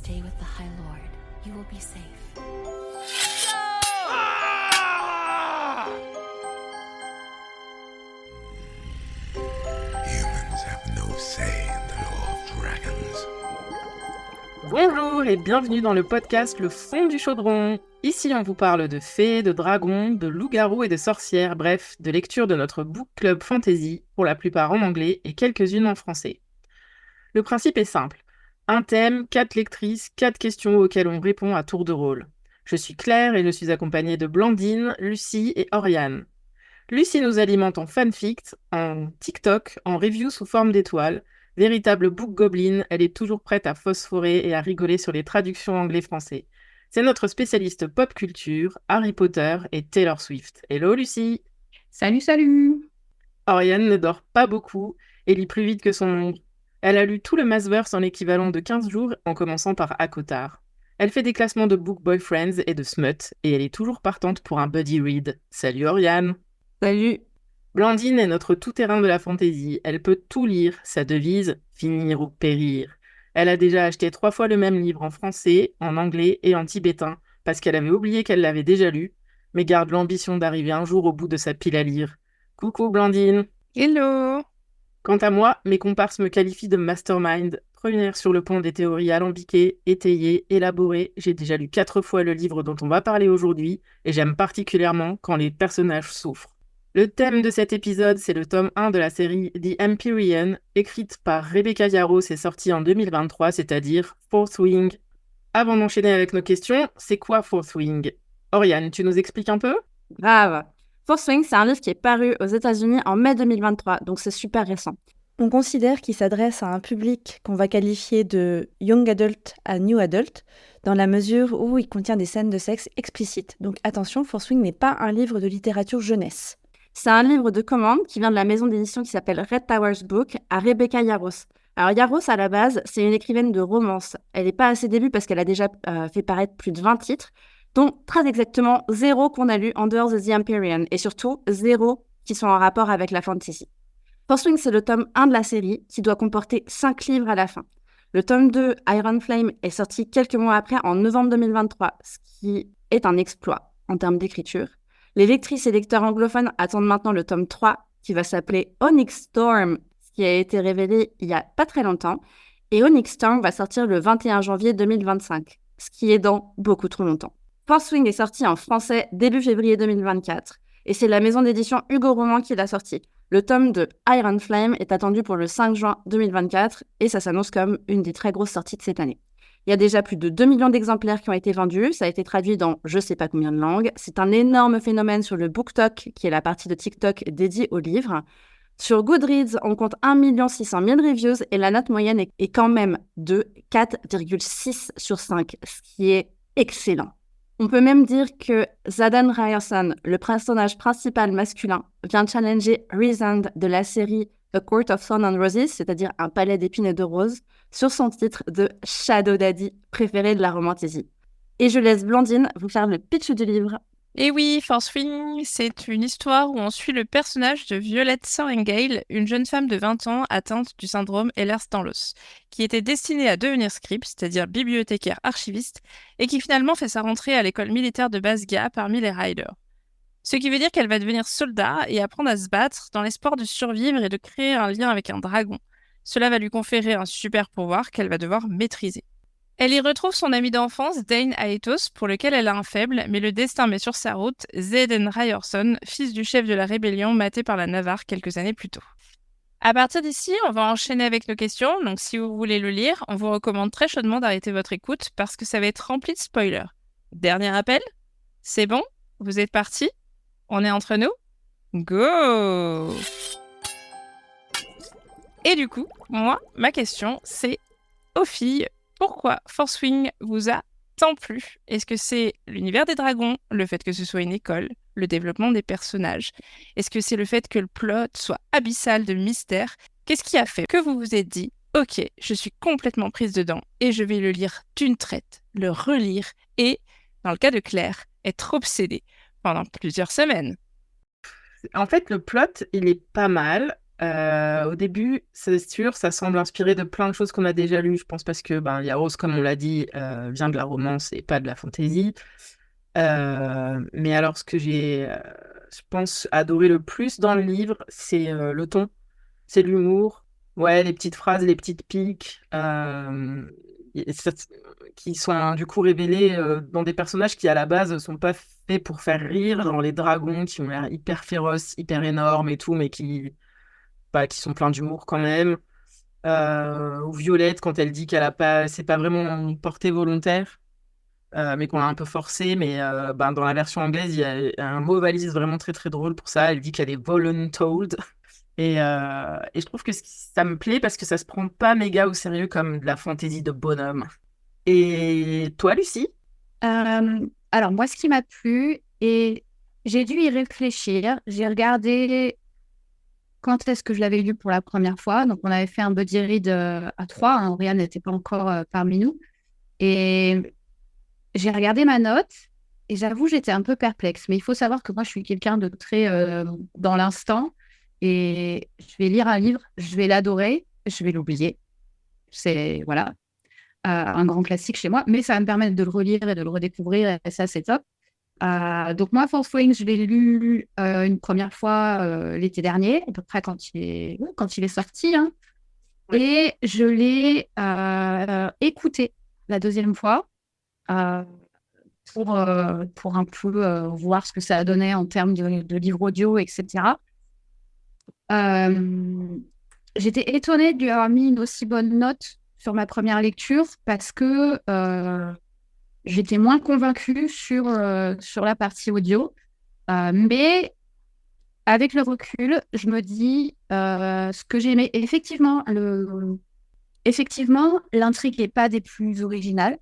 Stay with the High Lord. You will be safe. Humans have no say in the law of dragons. Bonjour et bienvenue dans le podcast Le Fond du Chaudron. Ici, on vous parle de fées, de dragons, de loups-garous et de sorcières, bref, de lecture de notre book club fantasy, pour la plupart en anglais et quelques-unes en français. Le principe est simple. Un thème, 4 lectrices, 4 questions auxquelles on répond à tour de rôle. Je suis Claire et je suis accompagnée de Blandine, Lucie et Oriane. Lucie nous alimente en fanfic, en TikTok, en review sous forme d'étoiles. Véritable book goblin, elle est toujours prête à phosphorer et à rigoler sur les traductions anglais-français. C'est notre spécialiste pop culture, Harry Potter et Taylor Swift. Hello Lucie! Salut! Oriane ne dort pas beaucoup et lit plus vite que son ombre. Elle a lu tout le Massverse en l'équivalent de 15 jours en commençant par ACOTAR. Elle fait des classements de book boyfriends et de smut et elle est toujours partante pour un buddy read. Salut Oriane! Salut! Blandine est notre tout-terrain de la fantaisie. Elle peut tout lire, sa devise, finir ou périr. Elle a déjà acheté 3 fois le même livre en français, en anglais et en tibétain, parce qu'elle avait oublié qu'elle l'avait déjà lu, mais garde l'ambition d'arriver un jour au bout de sa pile à lire. Coucou Blandine! Hello! Quant à moi, mes comparses me qualifient de mastermind, première sur le pont des théories alambiquées, étayées, élaborées. J'ai déjà lu 4 fois le livre dont on va parler aujourd'hui, et j'aime particulièrement quand les personnages souffrent. Le thème de cet épisode, c'est le tome 1 de la série The Empyrean, écrite par Rebecca Yarros et sortie en 2023, c'est-à-dire Fourth Wing. Avant d'enchaîner avec nos questions, c'est quoi Fourth Wing? Oriane, tu nous expliques un peu? Grave! Fourth Wing, c'est un livre qui est paru aux États-Unis en mai 2023, donc c'est super récent. On considère qu'il s'adresse à un public qu'on va qualifier de young adult à new adult, dans la mesure où il contient des scènes de sexe explicites. Donc attention, Fourth Wing n'est pas un livre de littérature jeunesse. C'est un livre de commande qui vient de la maison d'édition qui s'appelle Red Towers Book à Rebecca Yarros. Alors Yarros, à la base, c'est une écrivaine de romance. Elle n'est pas à ses débuts parce qu'elle a déjà fait paraître plus de 20 titres, dont très exactement 0 qu'on a lu en dehors de The Empyrean, et surtout 0 qui sont en rapport avec la fantasy. Fourth Wing, c'est le tome 1 de la série qui doit comporter 5 livres à la fin. Le tome 2, Iron Flame, est sorti quelques mois après, en novembre 2023, ce qui est un exploit en termes d'écriture. Les lectrices et lecteurs anglophones attendent maintenant le tome 3, qui va s'appeler Onyx Storm, ce qui a été révélé il y a pas très longtemps. Et Onyx Storm va sortir le 21 janvier 2025, ce qui est dans beaucoup trop longtemps. Fourth Wing est sorti en français début février 2024, et c'est la maison d'édition Hugo Roman qui l'a sorti. Le tome de Iron Flame est attendu pour le 5 juin 2024, et ça s'annonce comme une des très grosses sorties de cette année. Il y a déjà plus de 2 millions d'exemplaires qui ont été vendus. Ça a été traduit dans je sais pas combien de langues. C'est un énorme phénomène sur le BookTok, qui est la partie de TikTok dédiée au livre. Sur Goodreads, on compte 1 600 000 reviews et la note moyenne est quand même de 4,6 sur 5, ce qui est excellent. On peut même dire que Xaden Ryerson, le personnage principal masculin, vient challenger Rhysand de la série A Court of Thorns and Roses, c'est-à-dire un palais d'épines et de roses, sur son titre de Shadow Daddy, préféré de la romantasy. Et je laisse Blandine vous faire le pitch du livre. Et oui, Fourth Wing, c'est une histoire où on suit le personnage de Violette Sorrengail, une jeune femme de 20 ans atteinte du syndrome Ehlers-Danlos, qui était destinée à devenir scribe, c'est-à-dire bibliothécaire archiviste, et qui finalement fait sa rentrée à l'école militaire de Basgia parmi les Riders. Ce qui veut dire qu'elle va devenir soldat et apprendre à se battre dans l'espoir de survivre et de créer un lien avec un dragon. Cela va lui conférer un super pouvoir qu'elle va devoir maîtriser. Elle y retrouve son ami d'enfance, Dane Aethos, pour lequel elle a un faible, mais le destin met sur sa route Xaden Ryerson, fils du chef de la rébellion maté par la Navarre quelques années plus tôt. À partir d'ici, on va enchaîner avec nos questions, donc si vous voulez le lire, on vous recommande très chaudement d'arrêter votre écoute parce que ça va être rempli de spoilers. Dernier appel? C'est bon? Vous êtes partis? On est entre nous? Go! Et du coup, moi, ma question, c'est aux filles, pourquoi Fourth Wing vous a tant plu? Est-ce que c'est l'univers des dragons, le fait que ce soit une école, le développement des personnages? Est-ce que c'est le fait que le plot soit abyssal de mystère? Qu'est-ce qui a fait que vous vous êtes dit « Ok, je suis complètement prise dedans et je vais le lire d'une traite, le relire et, dans le cas de Claire, être obsédée pendant plusieurs semaines ?» En fait, le plot, il est pas mal. Au début, c'est sûr, ça semble inspiré de plein de choses qu'on a déjà lues. Je pense parce que Yaros, comme on l'a dit, vient de la romance et pas de la fantasy. Mais alors, ce que j'ai, je pense, adoré le plus dans le livre, c'est le ton, c'est l'humour. Ouais, les petites phrases, les petites piques, et qui sont du coup révélées dans des personnages qui, à la base, sont pas faits pour faire rire, genre les dragons qui ont l'air hyper féroces, hyper énormes et tout, mais qui sont pleins d'humour quand même. Ou Violette, quand elle dit qu'elle a pas, c'est pas vraiment une portée volontaire, mais qu'on l'a un peu forcé. Mais dans la version anglaise, il y a un mot valise vraiment très très drôle pour ça. Elle dit qu'elle est voluntold. Et je trouve que ça me plaît parce que ça se prend pas méga au sérieux comme de la fantaisie de bonhomme. Et toi, Lucie? Alors, moi, ce qui m'a plu, et j'ai dû y réfléchir, j'ai regardé quand est-ce que je l'avais lu pour la première fois. Donc, on avait fait un buddy read à trois. Hein, Oriane n'était pas encore parmi nous. Et j'ai regardé ma note et j'avoue, j'étais un peu perplexe. Mais il faut savoir que moi, je suis quelqu'un de très dans l'instant. Et je vais lire un livre, je vais l'adorer, je vais l'oublier. C'est, voilà, un grand classique chez moi. Mais ça va me permettre de le relire et de le redécouvrir. Et ça, c'est top. Donc moi, Fourth Wing, je l'ai lu une première fois l'été dernier, à peu près quand il est sorti. Hein. Et je l'ai écouté la deuxième fois pour un peu voir ce que ça a donné en termes de livre audio, etc. J'étais étonnée de lui avoir mis une aussi bonne note sur ma première lecture parce que j'étais moins convaincue sur la partie audio. Mais avec le recul, je me dis ce que j'aimais. Effectivement, l'intrigue n'est pas des plus originales.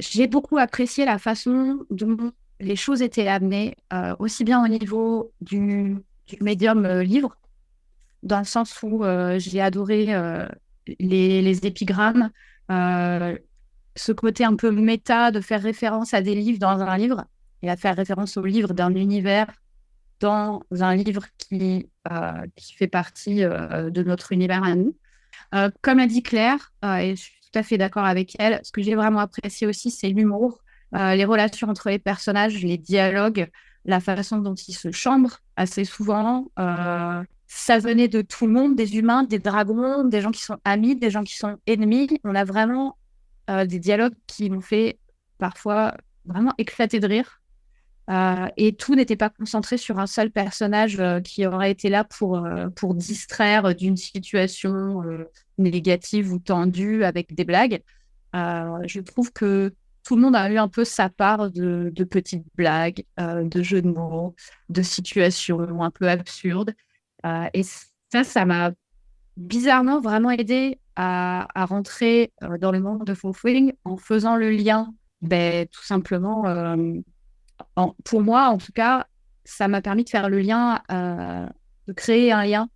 J'ai beaucoup apprécié la façon dont les choses étaient amenées, aussi bien au niveau du médium livre, dans le sens où j'ai adoré les épigrammes, ce côté un peu méta de faire référence à des livres dans un livre et à faire référence au livre d'un univers dans un livre qui fait partie de notre univers à nous. Comme l'a dit Claire, et je suis tout à fait d'accord avec elle, ce que j'ai vraiment apprécié aussi, c'est l'humour, les relations entre les personnages, les dialogues, la façon dont ils se chambrent assez souvent. Ça venait de tout le monde, des humains, des dragons, des gens qui sont amis, des gens qui sont ennemis. On a vraiment des dialogues qui m'ont fait parfois vraiment éclater de rire. Et tout n'était pas concentré sur un seul personnage qui aurait été là pour distraire d'une situation négative ou tendue avec des blagues. Je trouve que tout le monde a eu un peu sa part de petites blagues, de jeux de mots, de situations un peu absurdes. Et ça m'a bizarrement vraiment aidé à rentrer dans le monde de Fourth Wing en faisant le lien, tout simplement. Pour moi, en tout cas, ça m'a permis de faire le lien, de créer un lien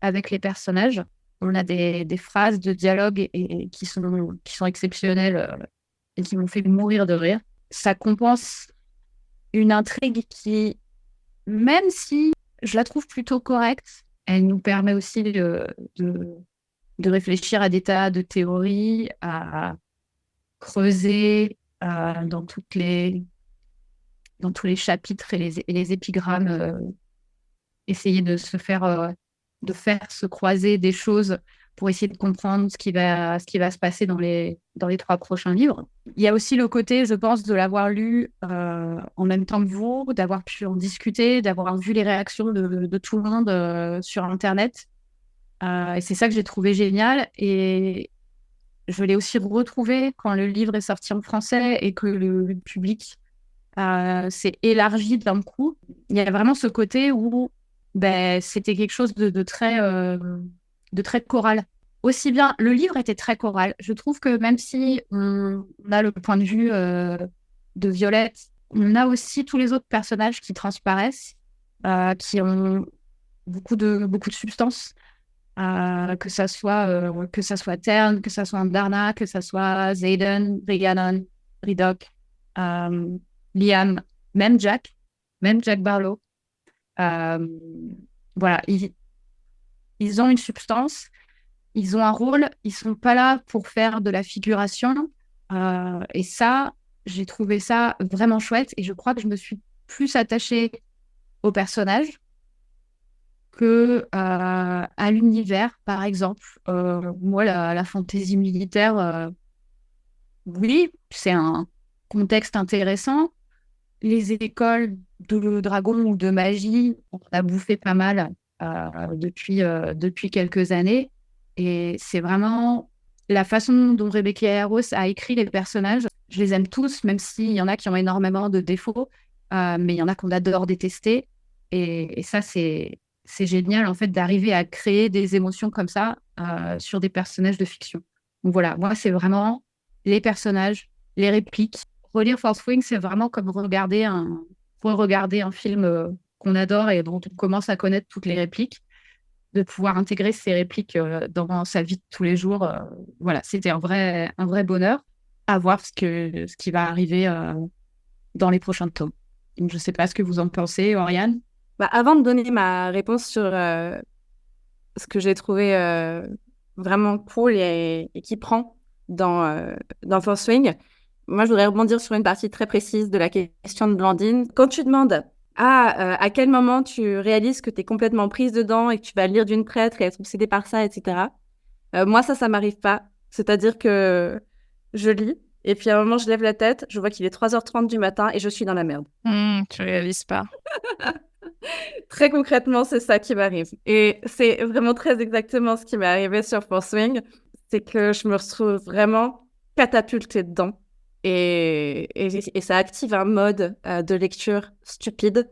avec les personnages. On a des phrases de dialogue qui sont exceptionnelles et qui m'ont fait mourir de rire. Ça compense une intrigue qui, même si je la trouve plutôt correcte, elle nous permet aussi de réfléchir à des tas de théories, à creuser dans tous les chapitres et les épigrammes, essayer de faire se croiser des choses pour essayer de comprendre ce qui va se passer dans les 3 prochains livres. Il y a aussi le côté, je pense, de l'avoir lu en même temps que vous, d'avoir pu en discuter, d'avoir vu les réactions de tout le monde sur Internet. Et c'est ça que j'ai trouvé génial. Et je l'ai aussi retrouvé quand le livre est sorti en français et que le public s'est élargi d'un coup. Il y a vraiment ce côté où c'était quelque chose de très choral. Aussi bien, le livre était très choral. Je trouve que même si on a le point de vue de Violette, on a aussi tous les autres personnages qui transparaissent, qui ont beaucoup de substance. Que ça soit Tern, que ça soit Darna, que ça soit Xaden, Rhiannon, Ridoc, Liam, même Jack Barlow. Voilà, ils ont une substance, ils ont un rôle, ils sont pas là pour faire de la figuration. Et ça, j'ai trouvé ça vraiment chouette. Et je crois que je me suis plus attachée au personnage que à l'univers, par exemple. Moi, la fantaisie militaire, oui, c'est un contexte intéressant. Les écoles de dragon ou de magie, on a bouffé pas mal depuis quelques années. Et c'est vraiment la façon dont Rebecca Yarros a écrit les personnages. Je les aime tous, même s'il y en a qui ont énormément de défauts, mais il y en a qu'on adore détester. Et ça, c'est génial, en fait, d'arriver à créer des émotions comme ça sur des personnages de fiction. Donc voilà, moi, c'est vraiment les personnages, les répliques. Relire Fourth Wing, c'est vraiment comme re-regarder un film qu'on adore et dont on commence à connaître toutes les répliques, de pouvoir intégrer ces répliques dans sa vie de tous les jours. Voilà, c'était un vrai bonheur à voir ce qui va arriver dans les prochains tomes. Donc, je ne sais pas ce que vous en pensez, Oriane. Bah, avant de donner ma réponse sur ce que j'ai trouvé vraiment cool et qui prend dans Fourth Wing, moi, je voudrais rebondir sur une partie très précise de la question de Blandine. Quand tu demandes à quel moment tu réalises que tu es complètement prise dedans et que tu vas lire d'une traite et être obsédée par ça, etc. Moi, ça m'arrive pas. C'est-à-dire que je lis et puis à un moment, je lève la tête, je vois qu'il est 3h30 du matin et je suis dans la merde. Tu réalises pas. Très concrètement, c'est ça qui m'arrive. Et c'est vraiment très exactement ce qui m'est arrivé sur Fourth Wing. C'est que je me retrouve vraiment catapultée dedans. Et ça active un mode de lecture stupide,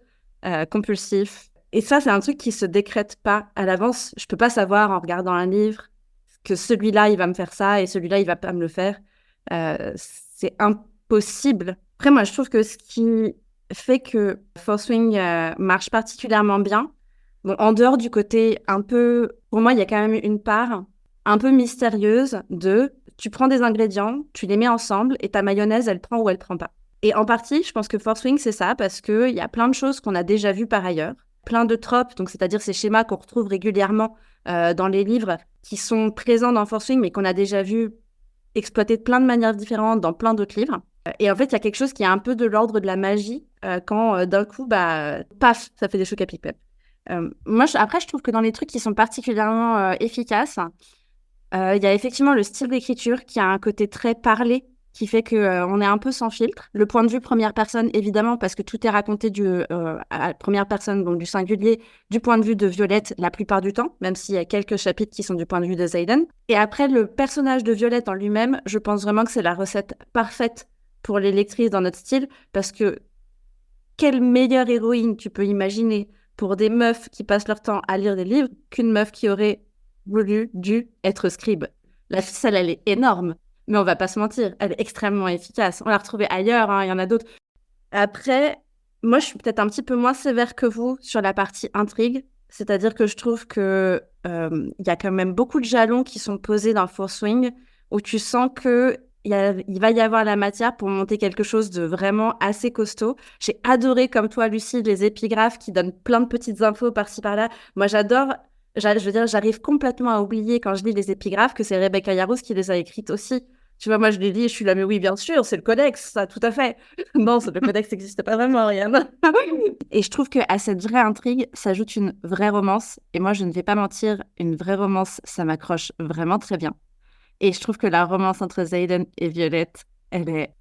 compulsif. Et ça, c'est un truc qui se décrète pas à l'avance. Je peux pas savoir en regardant un livre que celui-là, il va me faire ça et celui-là, il va pas me le faire. C'est impossible. Après, moi, je trouve que ce qui fait que Fourth Wing marche particulièrement bien, bon, en dehors du côté un peu... Pour moi, il y a quand même une part un peu mystérieuse de... Tu prends des ingrédients, tu les mets ensemble et ta mayonnaise, elle prend ou elle prend pas. Et en partie, je pense que Fourth Wing, c'est ça, parce qu'il y a plein de choses qu'on a déjà vues par ailleurs, plein de tropes, donc c'est-à-dire ces schémas qu'on retrouve régulièrement dans les livres, qui sont présents dans Fourth Wing, mais qu'on a déjà vus exploités de plein de manières différentes dans plein d'autres livres. Et en fait, il y a quelque chose qui est un peu de l'ordre de la magie, quand d'un coup, paf, ça fait des chocs à pic-pep. Moi, après, je trouve que dans les trucs qui sont particulièrement efficaces, il y a effectivement le style d'écriture qui a un côté très parlé, qui fait qu'on est un peu sans filtre. Le point de vue première personne, évidemment, parce que tout est raconté à la première personne, donc du singulier, du point de vue de Violette la plupart du temps, même s'il y a quelques chapitres qui sont du point de vue de Xaden. Et après, le personnage de Violette en lui-même, je pense vraiment que c'est la recette parfaite pour les lectrices dans notre style, parce que quelle meilleure héroïne tu peux imaginer pour des meufs qui passent leur temps à lire des livres qu'une meuf qui aurait dû être scribe. La ficelle, elle est énorme, mais on va pas se mentir, elle est extrêmement efficace. On l'a retrouvée ailleurs, hein, il y en a d'autres. Après, moi, je suis peut-être un petit peu moins sévère que vous sur la partie intrigue, c'est-à-dire que je trouve que y a quand même beaucoup de jalons qui sont posés dans Fourth Wing, où tu sens que il va y avoir la matière pour monter quelque chose de vraiment assez costaud. J'ai adoré, comme toi, Lucie, les épigraphes qui donnent plein de petites infos par-ci, par-là. Moi, j'adore. Je veux dire, j'arrive complètement à oublier quand je lis les épigraphes que c'est Rebecca Yarros qui les a écrites aussi. Tu vois, moi, je les lis et je suis là, mais oui, bien sûr, c'est le codex, ça, tout à fait. Non, le codex n'existe pas vraiment, Ariane. Et je trouve qu'à cette vraie intrigue s'ajoute une vraie romance. Et moi, je ne vais pas mentir, une vraie romance, ça m'accroche vraiment très bien. Et je trouve que la romance entre Xaden et Violette, elle est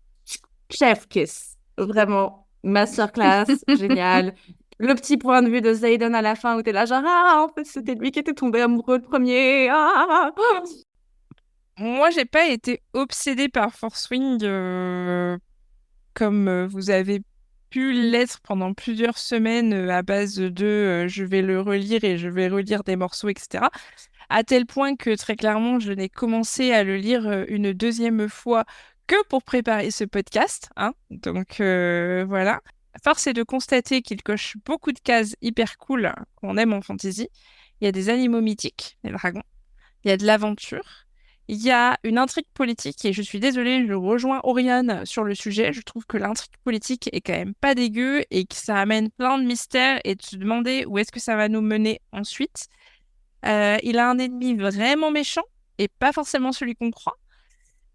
chef kiss. Vraiment, masterclass, génial. Le petit point de vue de Xaden à la fin où t'es là genre « Ah, en fait, c'était lui qui était tombé amoureux le premier. Ah !» Moi, j'ai pas été obsédée par Fourth Wing comme vous avez pu l'être pendant plusieurs semaines à base de je vais le relire et je vais relire des morceaux, etc. À tel point que très clairement, je n'ai commencé à le lire une deuxième fois que pour préparer ce podcast, hein. Donc voilà. Force est de constater qu'il coche beaucoup de cases hyper cool qu'on aime en fantasy. Il y a des animaux mythiques, les dragons. Il y a de l'aventure. Il y a une intrigue politique et je suis désolée, je rejoins Oriane sur le sujet. Je trouve que l'intrigue politique est quand même pas dégueu et que ça amène plein de mystères et de se demander où est-ce que ça va nous mener ensuite. Il a un ennemi vraiment méchant et pas forcément celui qu'on croit.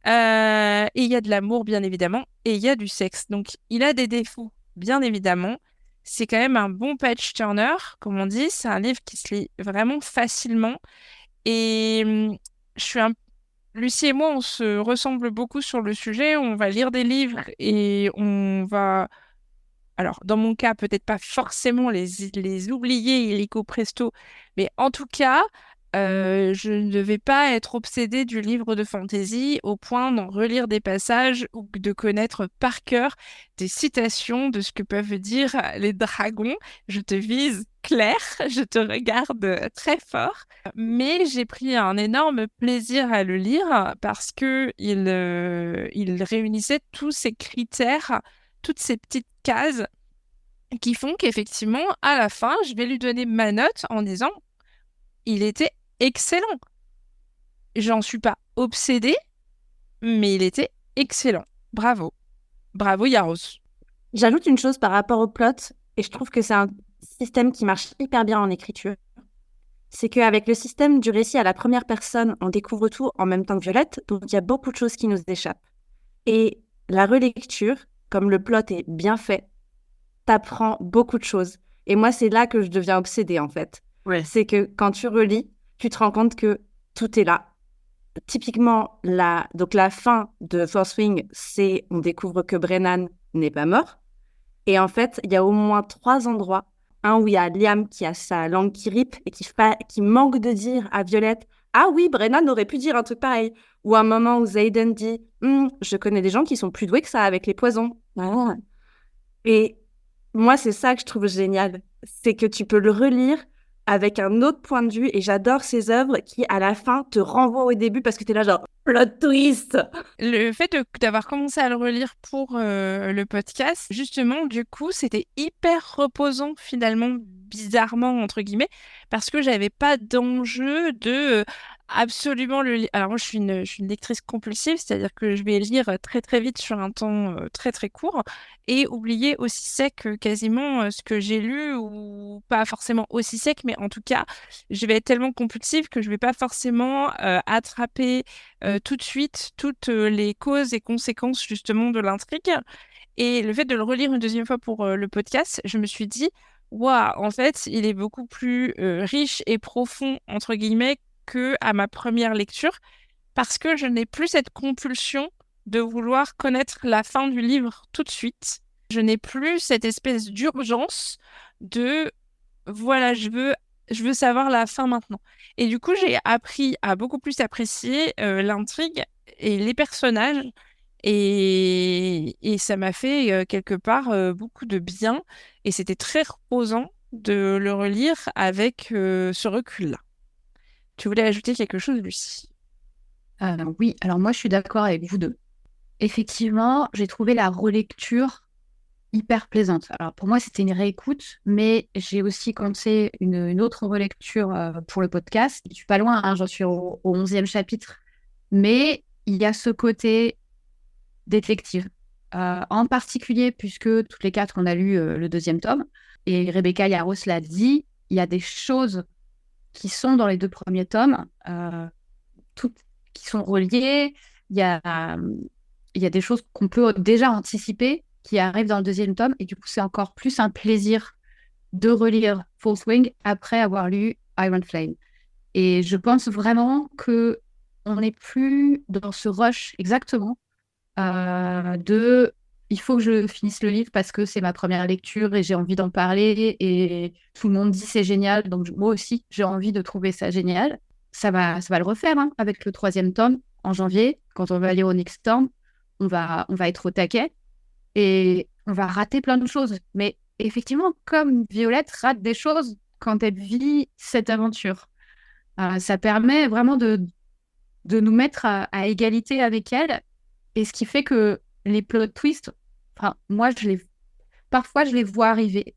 Et il y a de l'amour, bien évidemment, et il y a du sexe. Donc, il a des défauts, bien évidemment. C'est quand même un bon page-turner, comme on dit. C'est un livre qui se lit vraiment facilement. Et je suis un... Lucie et moi, on se ressemble beaucoup sur le sujet. On va lire des livres et on va... Alors, dans mon cas, peut-être pas forcément les oublier illico presto, mais en tout cas, je ne vais pas être obsédée du livre de fantasy au point d'en relire des passages ou de connaître par cœur des citations de ce que peuvent dire les dragons. Je te vise, Claire, je te regarde très fort, mais j'ai pris un énorme plaisir à le lire parce que il réunissait tous ces critères, toutes ces petites cases qui font qu'effectivement, à la fin, je vais lui donner ma note en disant il était excellent. J'en suis pas obsédée, mais il était excellent. Bravo. Bravo, Yaros. J'ajoute une chose par rapport au plot, et je trouve que c'est un système qui marche hyper bien en écriture. C'est qu'avec le système du récit à la première personne, on découvre tout en même temps que Violette, donc il y a beaucoup de choses qui nous échappent. Et la relecture, comme le plot est bien fait, t'apprends beaucoup de choses. Et moi, c'est là que je deviens obsédée, en fait. Ouais. C'est que quand tu relis, tu te rends compte que tout est là. Typiquement, donc la fin de Fourth Wing, c'est on découvre que Brennan n'est pas mort. Et en fait, il y a au moins 3 endroits. Un où il y a Liam qui a sa langue qui rip et qui manque de dire à Violette « Ah oui, Brennan aurait pu dire un truc pareil ». Ou un moment où Xaden dit « Je connais des gens qui sont plus doués que ça avec les poisons. » Et moi, c'est ça que je trouve génial. C'est que tu peux le relire avec un autre point de vue. Et j'adore ces œuvres qui, à la fin, te renvoient au début parce que t'es là genre « Plot twist !» Le fait d'avoir commencé à le relire pour le podcast, justement, du coup, c'était hyper reposant finalement, bizarrement, entre guillemets, parce que j'avais pas d'enjeu de absolument le lire. Alors moi, je suis une lectrice compulsive, c'est-à-dire que je vais lire très très vite sur un temps très très court et oublier aussi sec quasiment ce que j'ai lu, ou pas forcément aussi sec, mais en tout cas, je vais être tellement compulsive que je vais pas forcément attraper tout de suite toutes les causes et conséquences justement de l'intrigue. Et le fait de le relire une deuxième fois pour le podcast, je me suis dit, waouh, en fait, il est beaucoup plus riche et profond, entre guillemets, que à ma première lecture, parce que je n'ai plus cette compulsion de vouloir connaître la fin du livre tout de suite. Je n'ai plus cette espèce d'urgence de, voilà, je veux savoir la fin maintenant. Et du coup, j'ai appris à beaucoup plus apprécier l'intrigue et les personnages. Et ça m'a fait quelque part beaucoup de bien. Et c'était très reposant de le relire avec ce recul-là. Tu voulais ajouter quelque chose, Lucie? Oui, alors moi je suis d'accord avec vous deux. Effectivement, j'ai trouvé la relecture hyper plaisante. Alors pour moi c'était une réécoute, mais j'ai aussi commencé une autre relecture pour le podcast. Je suis pas loin, hein, j'en suis au 11e chapitre, mais il y a ce côté détective. En particulier, puisque toutes les 4 on a lu le 2e tome, et Rebecca Yarros l'a dit, il y a des choses qui sont dans les 2 premiers tomes, toutes qui sont reliées. Il y a des choses qu'on peut déjà anticiper qui arrivent dans le 2e tome, et du coup, c'est encore plus un plaisir de relire Fourth Wing après avoir lu Iron Flame. Et je pense vraiment que on n'est plus dans ce rush exactement de il faut que je finisse le livre parce que c'est ma première lecture et j'ai envie d'en parler et tout le monde dit c'est génial, donc moi aussi j'ai envie de trouver ça génial. Ça va le refaire hein, avec le 3e tome en janvier, quand on va lire Onyx Storm, on va être au taquet et on va rater plein de choses. Mais effectivement, comme Violette rate des choses quand elle vit cette aventure, ça permet vraiment de nous mettre à égalité avec elle. Et ce qui fait que les plot twists, enfin, moi, parfois, je les vois arriver.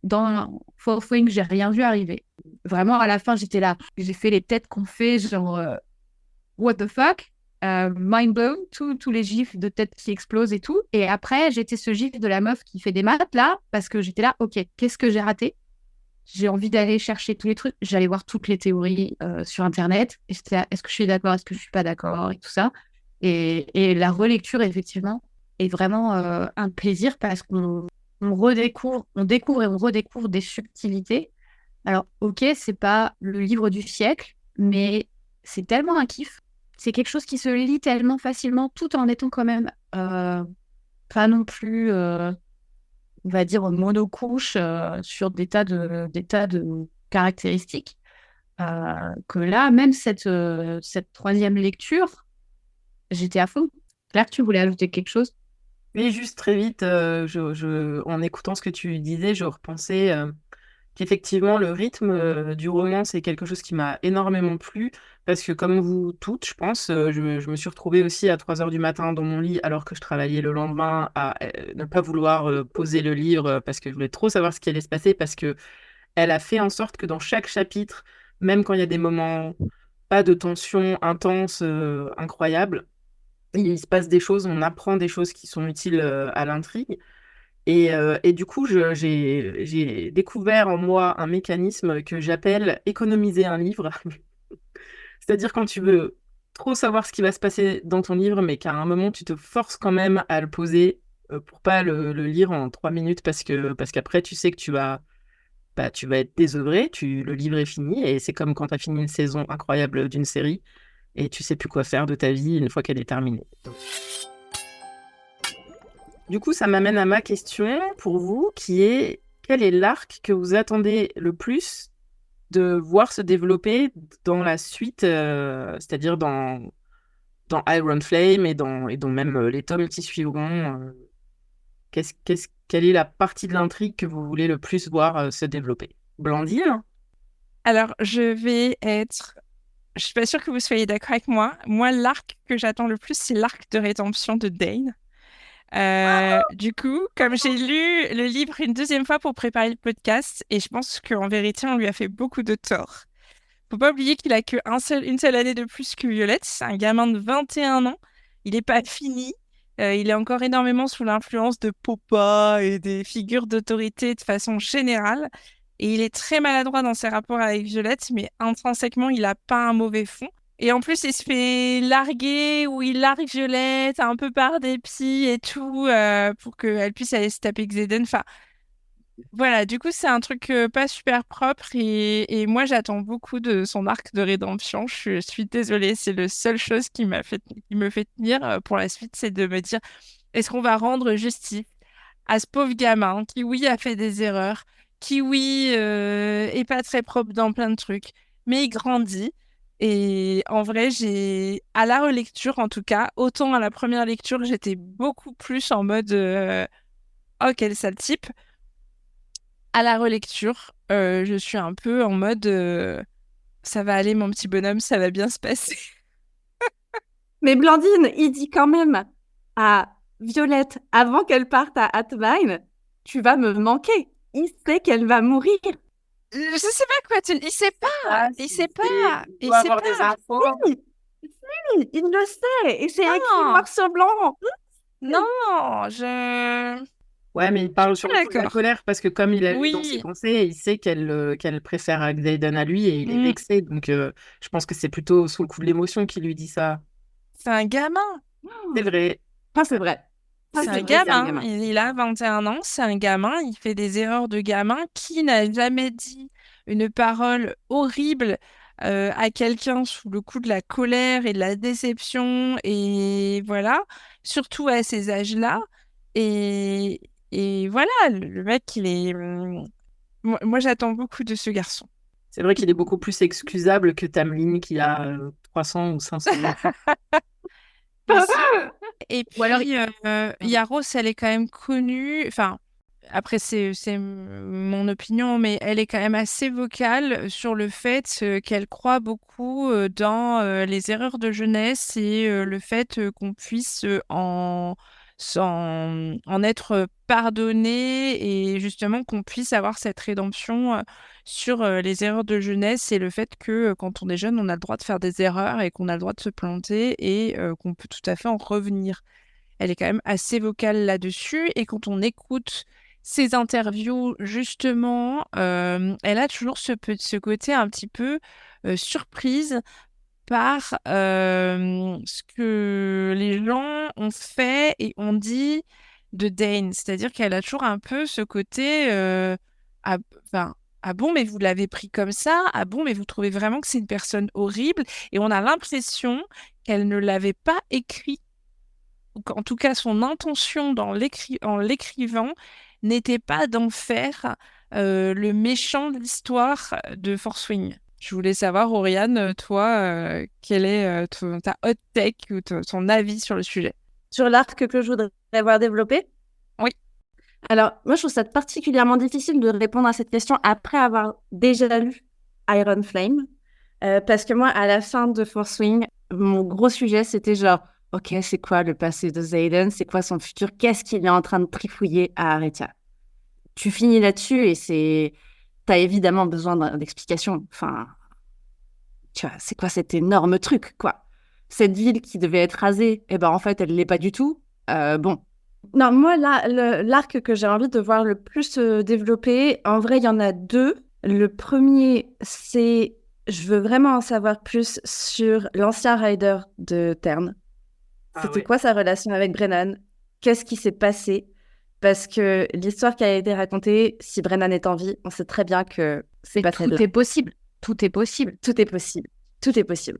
Dans Fourth Wing, j'ai rien vu arriver. Vraiment, à la fin, j'étais là. J'ai fait les têtes qu'on fait, genre, what the fuck? Mind blown, tous les gifs de tête qui explosent et tout. Et après, j'étais ce gif de la meuf qui fait des maths, là, parce que j'étais là, ok, qu'est-ce que j'ai raté? j'ai envie d'aller chercher tous les trucs. J'allais voir toutes les théories sur Internet. Et j'étais là, est-ce que je suis d'accord, est-ce que je suis pas d'accord et tout ça. Et la relecture, effectivement, est vraiment un plaisir parce on découvre et on redécouvre des subtilités. Alors, ok, c'est pas le livre du siècle, mais c'est tellement un kiff. C'est quelque chose qui se lit tellement facilement, tout en étant quand même pas non plus, on va dire, monocouche sur des tas de caractéristiques. Que là, même cette troisième lecture, j'étais à fond. Claire, tu voulais ajouter quelque chose? Oui, juste très vite, en écoutant ce que tu disais, je repensais qu'effectivement, le rythme du roman, c'est quelque chose qui m'a énormément plu, parce que comme vous toutes, je pense, je me suis retrouvée aussi à 3 heures du matin dans mon lit, alors que je travaillais le lendemain, à ne pas vouloir poser le livre, parce que je voulais trop savoir ce qui allait se passer, parce que elle a fait en sorte que dans chaque chapitre, même quand il y a des moments pas de tension intense, incroyable, il se passe des choses, on apprend des choses qui sont utiles à l'intrigue. Et du coup, j'ai découvert en moi un mécanisme que j'appelle économiser un livre. C'est-à-dire quand tu veux trop savoir ce qui va se passer dans ton livre, mais qu'à un moment, tu te forces quand même à le poser pour pas le lire en 3 minutes parce qu'après, tu sais que tu vas être désœuvré, le livre est fini et c'est comme quand tu as fini une saison incroyable d'une série et tu sais plus quoi faire de ta vie une fois qu'elle est terminée. Du coup, ça m'amène à ma question pour vous, qui est quel est l'arc que vous attendez le plus de voir se développer dans la suite, c'est-à-dire dans Iron Flame et dans même les tomes qui suivront. Quelle est la partie de l'intrigue que vous voulez le plus voir se développer? Blandine? Alors, je suis pas sûre que vous soyez d'accord avec moi. Moi, l'arc que j'attends le plus, c'est l'arc de rédemption de Dane. Du coup, comme j'ai lu le livre une deuxième fois pour préparer le podcast, et je pense qu'en vérité, on lui a fait beaucoup de tort. Faut pas oublier qu'il a une seule année de plus que Violette. C'est un gamin de 21 ans. Il n'est pas fini. Il est encore énormément sous l'influence de Popa et des figures d'autorité de façon générale. Et il est très maladroit dans ses rapports avec Violette, mais intrinsèquement, il n'a pas un mauvais fond. Et en plus, il se fait larguer ou il largue Violette un peu par dépit et tout pour qu'elle puisse aller se taper Xaden. Enfin, voilà, du coup, c'est un truc pas super propre et moi, j'attends beaucoup de son arc de rédemption. Je suis désolée, c'est la seule chose qui me fait tenir pour la suite, c'est de me dire, est-ce qu'on va rendre justice à ce pauvre gamin qui, oui, a fait des erreurs, qui, oui, est pas très propre dans plein de trucs, mais il grandit. Et en vrai, à la relecture, en tout cas, autant à la première lecture, j'étais beaucoup plus en mode, oh, quel sale type. À la relecture, je suis un peu en mode ça va aller, mon petit bonhomme, ça va bien se passer. Mais Blandine, il dit quand même à Violette, avant qu'elle parte à Atvine, tu vas me manquer. Il sait qu'elle va mourir. Je sais pas quoi il sait pas, il sait pas, Il il doit sait avoir pas. des infos. Oui, oui, il le sait. Et c'est écrit Non. noir sur blanc. Non, je... Ouais, mais il parle sur le coup de la D'accord. colère parce que comme il a lu dans ses Oui. pensées, il sait qu'elle préfère Xaden à lui et il est Mm. vexé. Donc, je pense que c'est plutôt sous le coup de l'émotion qu'il lui dit ça. C'est un gamin. C'est vrai. Ça, c'est vrai. Ça, C'est un c'est vrai, c'est un gamin. gamin. Il a 21 ans, c'est un gamin. Il fait des erreurs de gamin. Qui n'a jamais dit une parole horrible à quelqu'un sous le coup de la colère et de la déception et voilà, surtout à ces âges-là. Et, et voilà, le mec, il est... moi, j'attends beaucoup de ce garçon. C'est vrai qu'il est beaucoup plus excusable que Tamlin qui a 300 ou 500 ans. Aussi. Et puis, Ou alors, Yaros, elle est quand même connue. Enfin, après, c'est mon opinion, mais elle est quand même assez vocale sur le fait qu'elle croit beaucoup dans les erreurs de jeunesse et le fait qu'on puisse en être pardonné et justement qu'on puisse avoir cette rédemption sur les erreurs de jeunesse et le fait que quand on est jeune, on a le droit de faire des erreurs et qu'on a le droit de se planter et qu'on peut tout à fait en revenir. Elle est quand même assez vocale là-dessus et quand on écoute ses interviews, justement, elle a toujours ce côté un petit peu surprise par ce que les gens ont fait et ont dit de Dane. C'est-à-dire qu'elle a toujours un peu ce côté ah, enfin, ah bon, mais vous l'avez pris comme ça? Ah bon, mais vous trouvez vraiment que c'est une personne horrible? Et on a l'impression qu'elle ne l'avait pas écrit, ou qu'en tout cas son intention en l'écrivant n'était pas d'en faire le méchant de l'histoire de Force Wing. Je voulais savoir, Oriane, toi, quel est ta hot take ou ton avis sur le sujet? Sur l'arc que je voudrais voir développé? Oui. Alors, moi, je trouve ça particulièrement difficile de répondre à cette question après avoir déjà lu Iron Flame. Parce que moi, à la fin de Force Wing, mon gros sujet, c'était genre, ok, c'est quoi le passé de Xaden? C'est quoi son futur? Qu'est-ce qu'il est en train de trifouiller à Aretia? Tu finis là-dessus et t'as évidemment besoin d'explications. Enfin, tu vois, c'est quoi cet énorme truc, quoi? Cette ville qui devait être rasée, eh ben en fait, elle l'est pas du tout. Bon. Non, moi, là, l'arc que j'ai envie de voir le plus se développer, en vrai, il y en a deux. Le premier, c'est je veux vraiment en savoir plus sur l'ancien rider de Tern. C'était quoi sa relation avec Brennan? Qu'est-ce qui s'est passé? Parce que l'histoire qui a été racontée, si Brennan est en vie, on sait très bien que c'est pas celle-là. Tout est possible. Tout est possible. Tout est possible. Tout est possible.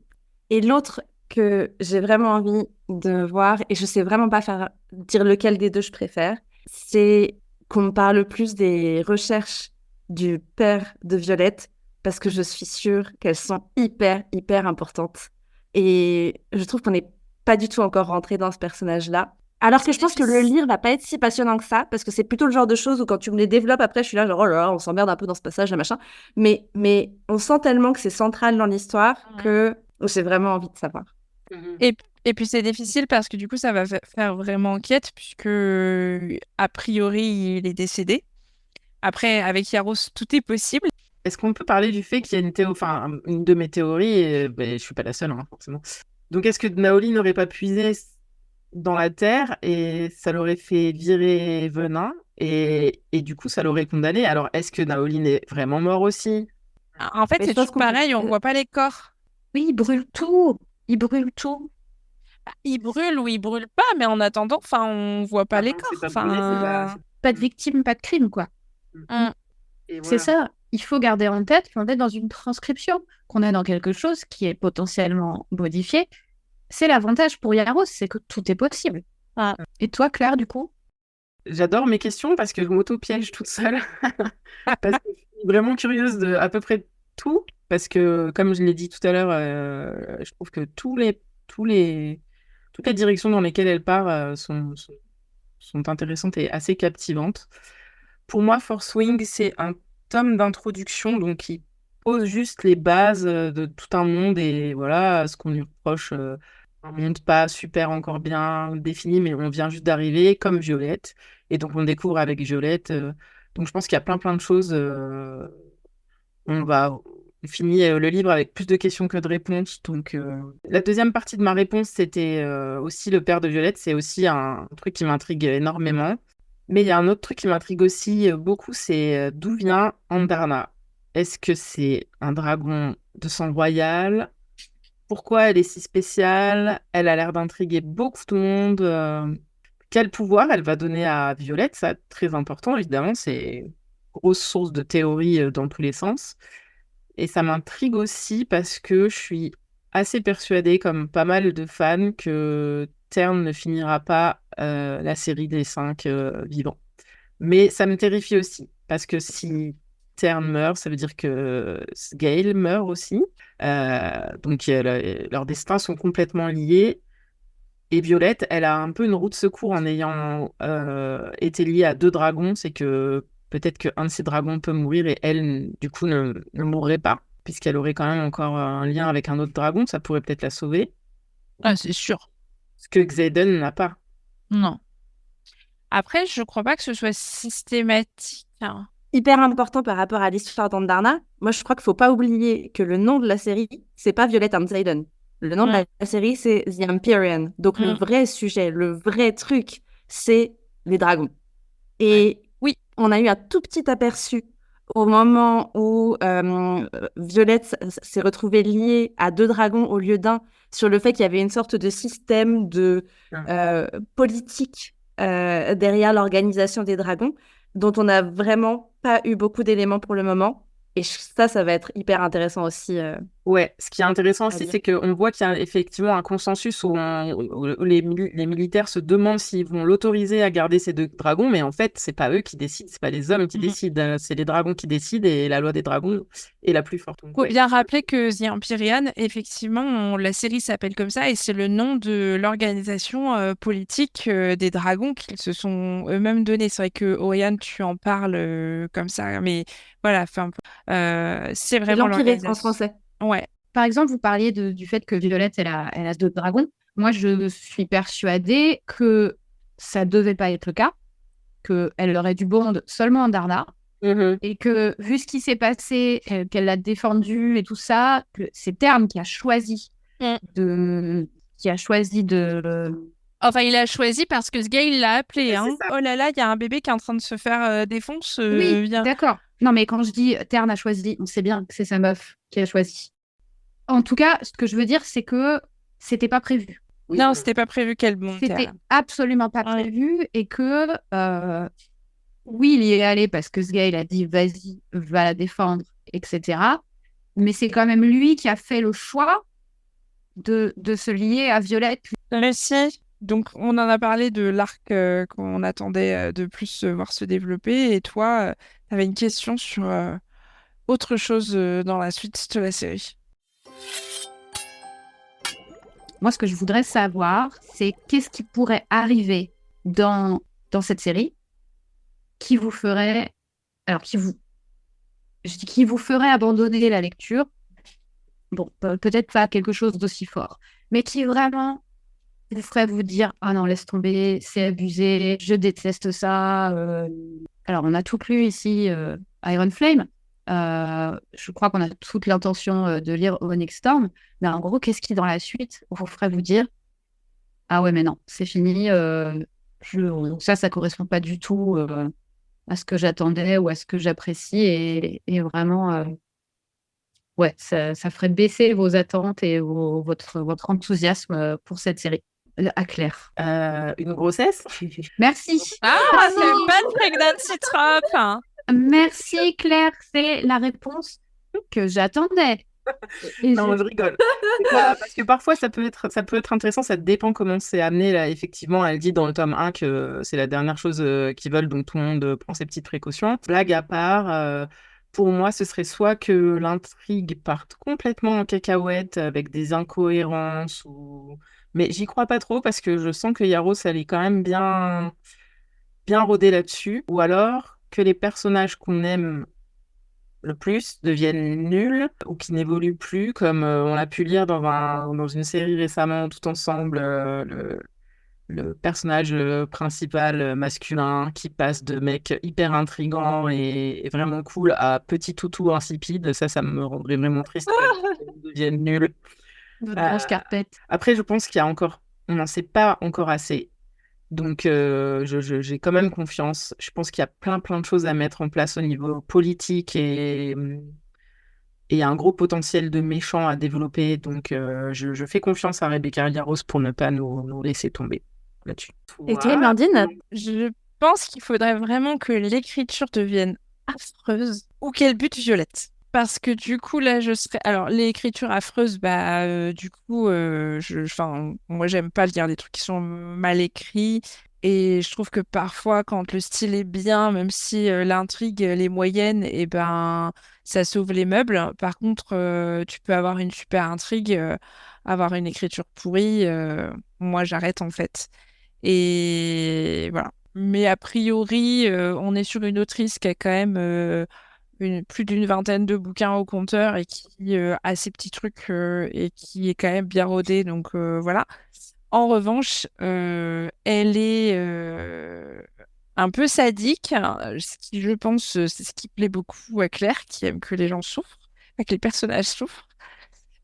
Et l'autre que j'ai vraiment envie de voir, et je sais vraiment pas dire lequel des deux je préfère, c'est qu'on me parle plus des recherches du père de Violette, parce que je suis sûre qu'elles sont hyper, hyper importantes. Et je trouve qu'on n'est pas du tout encore rentré dans ce personnage-là. Alors que je pense que le lire va pas être si passionnant que ça, parce que c'est plutôt le genre de choses où quand tu me les développes, après, je suis là, genre, oh là là, on s'emmerde un peu dans ce passage, là, machin. Mais on sent tellement que c'est central dans l'histoire que j'ai vraiment envie de savoir. Et puis c'est difficile parce que du coup, ça va faire vraiment enquête, puisque a priori, il est décédé. Après, avec Yaros, tout est possible. Est-ce qu'on peut parler du fait qu'il y a une de mes théories, et je suis pas la seule, hein, forcément. Donc, est-ce que Naoli n'aurait pas puisé dans la terre et ça l'aurait fait virer Venin et du coup, ça l'aurait condamné? Alors, est-ce que Naoli est vraiment mort aussi? En fait, Mais c'est je pense toujours pareil, on voit pas les corps. Oui, il brûle tout. Il brûle tout. Il brûle ou il brûle pas, mais en attendant, enfin, on voit pas les non, corps. c'est pas brûlé, c'est pas- Pas de victime, pas de crime, quoi. Et C'est voilà. ça. Il faut garder en tête qu'on est dans une transcription, qu'on est dans quelque chose qui est potentiellement modifié. C'est l'avantage pour Yaros, c'est que tout est possible. Ah. Et toi, Claire, du coup? J'adore mes questions parce que je m'auto-piège toute seule. Parce que je suis vraiment curieuse de à peu près tout. Parce que, comme je l'ai dit tout à l'heure, je trouve que toutes les directions dans lesquelles elle part sont intéressantes et assez captivantes. Pour moi, Force Wing, c'est un tome d'introduction, donc qui pose juste les bases de tout un monde et voilà ce qu'on lui reproche. Un monde pas super encore bien défini, mais on vient juste d'arriver, comme Violette. Et donc, on découvre avec Violette. Donc, je pense qu'il y a plein de choses. On finit le livre avec plus de questions que de réponses. Donc, la deuxième partie de ma réponse, c'était aussi le père de Violette. C'est aussi un truc qui m'intrigue énormément. Mais il y a un autre truc qui m'intrigue aussi beaucoup, c'est d'où vient Andarna? Est-ce que c'est un dragon de sang royal? Pourquoi elle est si spéciale? Elle a l'air d'intriguer beaucoup de monde. Quel pouvoir elle va donner à Violette? Ça, très important, évidemment. C'est une grosse source de théories dans tous les sens. Et ça m'intrigue aussi parce que je suis assez persuadée, comme pas mal de fans, que Tern ne finira pas la série des 5 vivants. Mais ça me terrifie aussi, parce que si Tern meurt, ça veut dire que Gale meurt aussi. Donc leurs destins sont complètement liés. Et Violette, elle a un peu une roue de secours en ayant été liée à 2 dragons. C'est que peut-être qu'un de ces dragons peut mourir et elle, du coup, ne mourrait pas, puisqu'elle aurait quand même encore un lien avec un autre dragon. Ça pourrait peut-être la sauver. Ah, c'est sûr. Ce que Xaden n'a pas. Non. Après, je crois pas que ce soit systématique, hein. Hyper important par rapport à l'histoire d'Andarna. Moi, je crois qu'il faut pas oublier que le nom de la série, c'est pas Violette and Xaden. Le nom de la série, c'est The Empyrean. Donc, le vrai sujet, le vrai truc, c'est les dragons. Et Oui. On a eu un tout petit aperçu au moment où Violette s'est retrouvée liée à 2 dragons au lieu d'un, sur le fait qu'il y avait une sorte de système de politique derrière l'organisation des dragons, dont on n'a vraiment pas eu beaucoup d'éléments pour le moment. Et ça va être hyper intéressant aussi. Ouais, ce qui est intéressant à aussi, lire. c'est qu'on voit qu'il y a effectivement un consensus où les militaires se demandent s'ils vont l'autoriser à garder ces 2 dragons, mais en fait, c'est pas eux qui décident, c'est pas les hommes qui décident, c'est les dragons qui décident et la loi des dragons est la plus forte. Donc, Faut ouais. bien rappeler que The Empyrean, effectivement, la série s'appelle comme ça et c'est le nom de l'organisation politique des dragons qu'ils se sont eux-mêmes donnés. C'est vrai que Oriane, tu en parles comme ça, mais voilà, c'est C'est vraiment l'Empiré en l'organisation. français. Ouais. Par exemple, vous parliez du fait que Violette, elle a 2 dragons. Moi, je suis persuadée que ça devait pas être le cas, qu'elle aurait dû bond seulement en Darna, Mhm. et que, vu ce qui s'est passé, qu'elle l'a défendu et tout ça, que c'est Terne qui a choisi Mm. de... Enfin, il a choisi parce que ce gars, il l'a appelé. Ouais, Hein. c'est ça. Oh là là, il y a un bébé qui est en train de se faire défoncer. Oui, Viens. d'accord. Non, mais quand je dis Terne a choisi, on sait bien que c'est sa meuf qui a choisi. En tout cas, ce que je veux dire, c'est que c'était pas prévu. Oui, Non, voilà. c'était pas prévu qu'elle monte. C'était absolument pas Ouais. prévu et que oui, il y est allé parce que ce gars, il a dit vas-y, va la défendre, etc. Mais c'est quand même lui qui a fait le choix de se lier à Violette. Lucie, donc on en a parlé de l'arc qu'on attendait de plus voir se développer. Et toi, tu avais une question sur autre chose dans la suite de la série. Moi, ce que je voudrais savoir, c'est qu'est-ce qui pourrait arriver dans cette série qui vous ferait... Alors, je dis qui vous ferait abandonner la lecture. Bon, peut-être pas quelque chose d'aussi fort, mais qui vraiment vous ferait vous dire « Ah non, laisse tomber, c'est abusé, je déteste ça. » Alors, on a tout lu ici, Iron Flame. Je crois qu'on a toute l'intention de lire Onyx Storm. Mais en gros, qu'est-ce qui, dans la suite, vous ferait vous dire « Ah ouais, mais non, c'est fini. Ça correspond pas du tout à ce que j'attendais ou à ce que j'apprécie. » Et vraiment, ouais, ça ferait baisser vos attentes et votre enthousiasme pour cette série. À Claire. Une grossesse. Merci. Ah, c'est pas de pregnancy trap. Hein. Merci Claire, c'est la réponse que j'attendais. Et Non, je rigole. C'est pas- Parce que parfois, ça peut être intéressant, ça dépend comment c'est amené. Là, effectivement, elle dit dans le tome 1 que c'est la dernière chose qu'ils veulent, donc tout le monde prend ses petites précautions. Blague à part, pour moi, ce serait soit que l'intrigue parte complètement en cacahuète avec des incohérences, mais j'y crois pas trop parce que je sens que Yaros, elle est quand même bien rodée là-dessus. Ou alors que les personnages qu'on aime le plus deviennent nuls ou qui n'évoluent plus, comme on a pu lire dans une série récemment, tout ensemble, le personnage principal masculin qui passe de mec hyper intriguant et vraiment cool à petit toutou insipide. Ça me rendrait vraiment triste qu'ils deviennent nuls. Notre grosse carpette. Après, je pense on n'en sait pas encore assez. Donc, j'ai quand même confiance. Je pense qu'il y a plein de choses à mettre en place au niveau politique et un gros potentiel de méchants à développer. Donc, je fais confiance à Rebecca Yarros pour ne pas nous laisser tomber là-dessus. Et toi, Amandine? Je pense qu'il faudrait vraiment que l'écriture devienne affreuse ou qu'elle bute Violette. Parce que du coup, là, je serais... Alors, l'écriture affreuse, du coup, moi, j'aime pas lire des trucs qui sont mal écrits. Et je trouve que parfois, quand le style est bien, même si l'intrigue, elle est moyenne, et ben, ça sauve les meubles. Par contre, tu peux avoir une super intrigue, avoir une écriture pourrie. Moi, j'arrête, en fait. Et voilà. Mais a priori, on est sur une autrice qui a quand même plus d'une vingtaine de bouquins au compteur et qui a ses petits trucs et qui est quand même bien rodée. Donc voilà. En revanche, elle est un peu sadique, hein, ce qui, je pense, c'est ce qui plaît beaucoup à Claire, qui aime que les gens souffrent, que les personnages souffrent.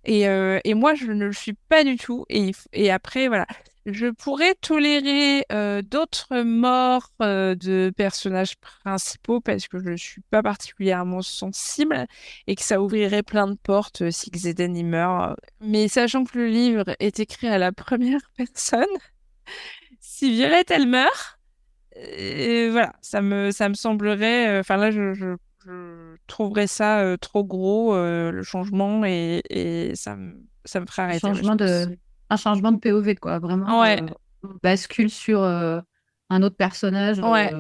Et moi, je ne le suis pas du tout. Et après, voilà. Je pourrais tolérer d'autres morts de personnages principaux parce que je ne suis pas particulièrement sensible et que ça ouvrirait plein de portes si Xaden y meurt. Mais sachant que le livre est écrit à la première personne, si Violette elle meurt, voilà, ça me semblerait. Enfin là, je trouverais ça trop gros le changement et ça me ferait Un arrêter. Ouais, je changement pense. un changement de POV, quoi. Vraiment, Ouais, on bascule sur un autre personnage. ouais.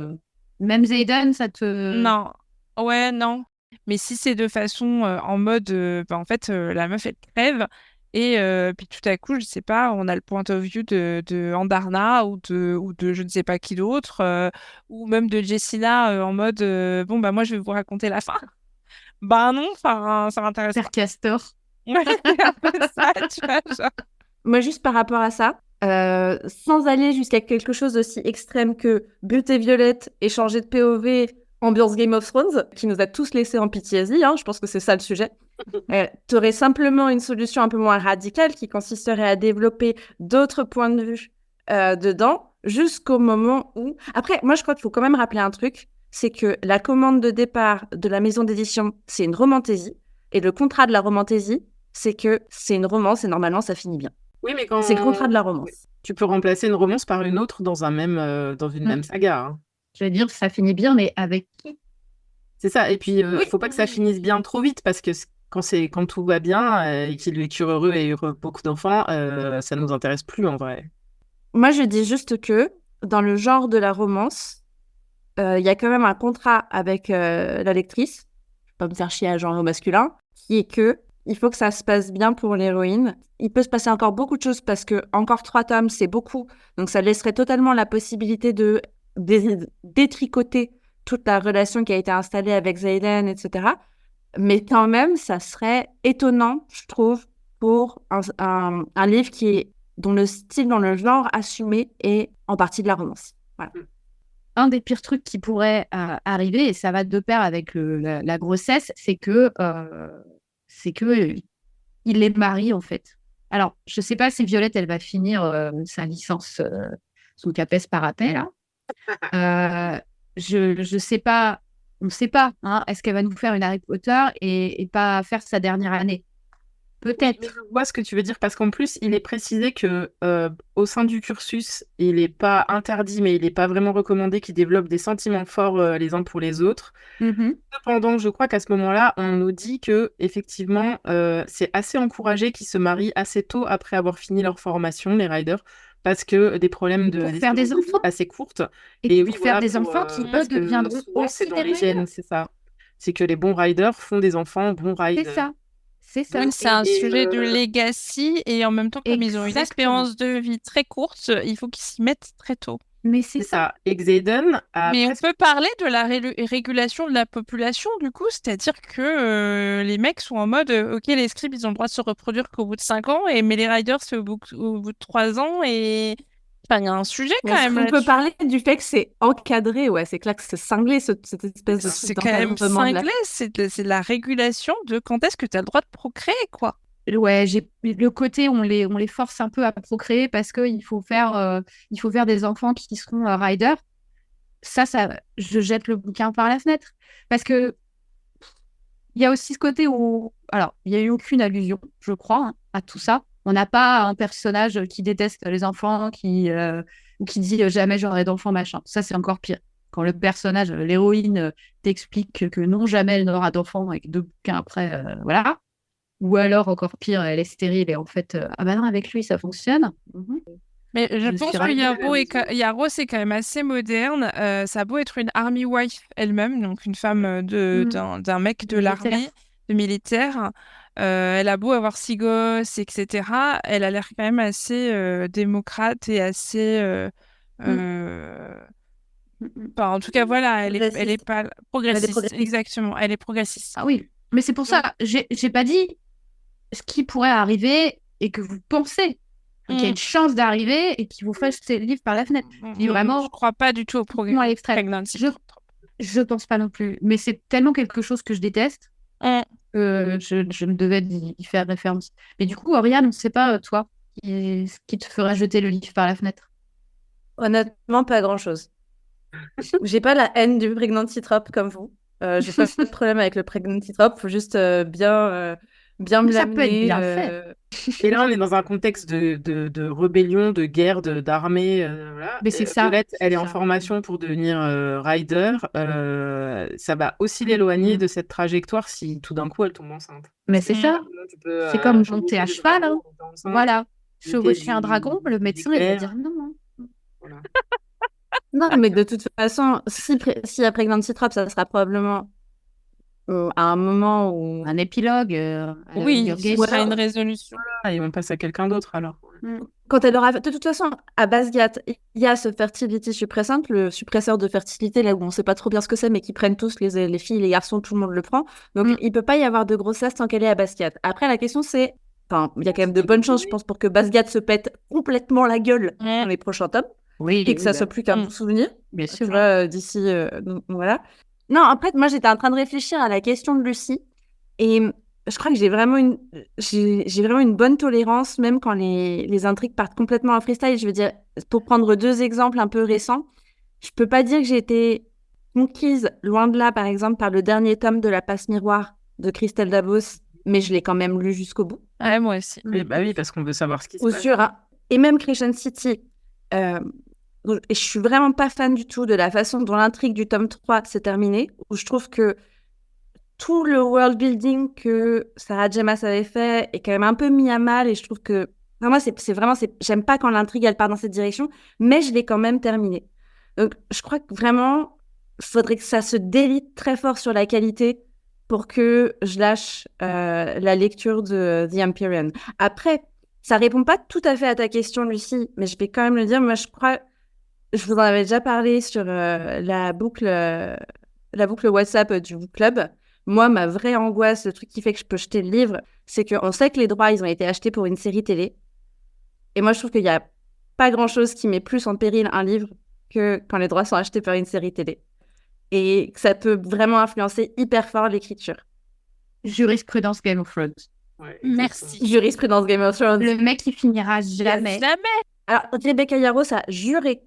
Même Zayden, ça te... Non, ouais, non. Mais si c'est de façon en mode, en fait, la meuf, elle crève, et puis tout à coup, je sais pas, on a le point of view de Andarna ou de je ne sais pas qui d'autre, ou même de Jessina en mode, bon, bah moi, je vais vous raconter la fin. Bah non, enfin, ça m'intéresse pas. Père Castor. Ouais, c'est un peu ça, tu vois, genre. Moi, juste par rapport à ça, sans aller jusqu'à quelque chose d'aussi extrême que buter Violette et changer de POV, ambiance Game of Thrones, qui nous a tous laissés en PTSD, je pense que c'est ça le sujet. Tu aurais simplement une solution un peu moins radicale qui consisterait à développer d'autres points de vue dedans, jusqu'au moment où... Après, moi, je crois qu'il faut quand même rappeler un truc, c'est que la commande de départ de la maison d'édition, c'est une romantaisie, et le contrat de la romantaisie, c'est que c'est une romance et normalement, ça finit bien. Oui, mais quand C'est le contrat de la romance. tu peux remplacer une romance par une autre dans dans une même saga, hein. Je veux dire, ça finit bien, mais avec qui? C'est ça. Et puis, faut pas que ça finisse bien trop vite parce que quand tout va bien et qu'il est heureux et heureux beaucoup d'enfants, ça nous intéresse plus en vrai. Moi, je dis juste que dans le genre de la romance, il y a quand même un contrat avec la lectrice, je vais pas me faire chier à genre au masculin, qui est que il faut que ça se passe bien pour l'héroïne. Il peut se passer encore beaucoup de choses parce que encore 3 tomes, c'est beaucoup. Donc, ça laisserait totalement la possibilité de détricoter toute la relation qui a été installée avec Zayden, etc. Mais quand même, ça serait étonnant, je trouve, pour un livre dont le style, dans le genre assumé est en partie de la romance. Voilà. Un des pires trucs qui pourrait arriver, et ça va de pair avec la grossesse, c'est que il les marie, en fait. Alors, je sais pas si Violette, elle va finir sa licence sous CAPES par appel, là. Je sais pas, on ne sait pas, hein, est-ce qu'elle va nous faire une Harry Potter et pas faire sa dernière année? Peut-être. Mais je vois ce que tu veux dire parce qu'en plus, il est précisé que au sein du cursus, il n'est pas interdit, mais il n'est pas vraiment recommandé qu'ils développent des sentiments forts les uns pour les autres. Cependant, je crois qu'à ce moment-là, on nous dit que effectivement, c'est assez encouragé qu'ils se marient assez tôt après avoir fini leur formation, les riders, parce que des problèmes de Pour faire des enfants. assez courtes. Et oui, pour faire voilà, des enfants qui, eux, parce que deviendront souvent, c'est aussi dans des les gènes, riders. c'est ça. C'est que les bons riders font des enfants bons C'est riders. ça. C'est ça. Donc, c'est un Et, sujet de legacy et en même temps, comme ils ont une Exactement. espérance de vie très courte, il faut qu'ils s'y mettent très tôt. Mais c'est c'est ça. ça. Et Xaden a Mais on presque... peut parler de la régulation de la population, du coup, c'est-à-dire que les mecs sont en mode, ok, les scribes, ils ont le droit de se reproduire qu'au bout de 5 ans, mais les riders, c'est au bout de 3 ans, et enfin, il y a un sujet quand même On peut là-dessus. parler du fait que c'est encadré, ouais, c'est clair que c'est cinglé, cette espèce de C'est truc quand même d'encadrement de la... cinglé, c'est de la régulation de quand est-ce que tu as le droit de procréer, quoi. Ouais, j'ai le côté on les force un peu à procréer parce qu'il faut faire des enfants qui seront riders. Ça, je jette le bouquin par la fenêtre. Parce que il y a aussi ce côté où, alors, il n'y a eu aucune allusion, je crois, hein, à tout ça. On n'a pas un personnage qui déteste les enfants, ou qui dit jamais j'aurai d'enfants, machin. Ça, c'est encore pire. Quand le personnage, l'héroïne, t'explique que non, jamais elle n'aura d'enfants et que 2 bouquins après, voilà. Ou alors, encore pire, elle est stérile et en fait, ah bah non, avec lui, ça fonctionne. Mais je Je pense suis que ravie de la maison. Yaro, c'est quand même assez moderne. Ça a beau être une army wife elle-même, donc une femme d'un mec de Militaire. l'armée, de militaire. Elle a beau avoir 6 gosses, etc. Elle a l'air quand même assez démocrate et assez... enfin, en tout cas, voilà, elle est pas progressiste. progressiste. Exactement, elle est progressiste. Ah oui, mais c'est pour ça, j'ai pas dit ce qui pourrait arriver et que vous pensez qu'il y a une chance d'arriver et qu'il vous fasse ces livres par la fenêtre. Je dis vraiment, Je crois pas du tout au progrès. moi à l'extrême. Pregnancy. Je pense pas non plus, mais c'est tellement quelque chose que je déteste que je me devais d'y faire référence. Mais du coup, Oriane, on ne sait pas, toi, qui te fera jeter le livre par la fenêtre? Honnêtement, pas grand-chose. J'ai pas la haine du pregnancy trope comme vous. J'ai pas de problème avec le pregnancy trope. Faut juste bien me Ça peut être l'amener. bien fait. Et là, on est dans un contexte de rébellion, de guerre, d'armée. Voilà. Mais c'est ça. Violette, elle est en Ça. formation pour devenir rider. Ça va aussi l'éloigner de cette trajectoire si tout d'un coup elle tombe enceinte. Mais c'est ça. Sinon, tu peux, C'est comme chevaucher monter à des cheval, dragons hein. en étant enceinte. Voilà. Buter Chevaucher un du- dragon, le du médecin, il va éclair. dire non. Hein. Voilà. Non, mais de toute façon, s'il y a pregnancy trope, ça sera probablement à un moment où Un épilogue. Oui, Your ce Game. sera une résolution. Et on passe à quelqu'un d'autre alors. quand elle aura... De toute façon, à Basgiat, il y a ce fertility suppressant, le suppresseur de fertilité, là où on sait pas trop bien ce que c'est, mais qui prennent tous, les filles, les garçons, tout le monde le prend. Donc, il peut pas y avoir de grossesse tant qu'elle est à Basgiat. Après, la question, c'est... Enfin, il y a quand même de bonnes chances, je pense, pour que Basgiat se pète complètement la gueule dans les prochains tomes, Oui, et que ça soit plus qu'un bon souvenir. bien Tu sûr. vois, d'ici... donc, voilà. Non, après, moi, j'étais en train de réfléchir à la question de Lucie, et je crois que j'ai vraiment une bonne tolérance, même quand les intrigues partent complètement en freestyle. Je veux dire, pour prendre 2 exemples un peu récents, je peux pas dire que j'ai été conquise, loin de là, par exemple, par le dernier tome de La Passe Miroir de Christelle Dabos, mais je l'ai quand même lu jusqu'au bout. Ouais, moi aussi. Oui, bah oui, parce qu'on veut savoir ce qui se Au passe. sûr, hein. Et même Crescent City. Et je suis vraiment pas fan du tout de la façon dont l'intrigue du tome 3 s'est terminée, où je trouve que tout le world building que Sarah J. Maas avait fait est quand même un peu mis à mal, et je trouve que moi j'aime pas quand l'intrigue elle part dans cette direction, mais je l'ai quand même terminée. Donc je crois que vraiment il faudrait que ça se délite très fort sur la qualité pour que je lâche la lecture de The Empyrean. Après, ça répond pas tout à fait à ta question, Lucie, mais je vais quand même le dire. Moi, je crois, je vous en avais déjà parlé sur la boucle WhatsApp du book club. Moi, ma vraie angoisse, le truc qui fait que je peux jeter le livre, c'est qu'on sait que les droits, ils ont été achetés pour une série télé. Et moi, je trouve qu'il n'y a pas grand-chose qui met plus en péril un livre que quand les droits sont achetés par une série télé. Et que ça peut vraiment influencer hyper fort l'écriture. Jurisprudence Game of Thrones. Ouais, exactement. Merci. Jurisprudence Game of Thrones. Le mec, il finira jamais. Jamais. Alors, Rebecca Yarros a juré,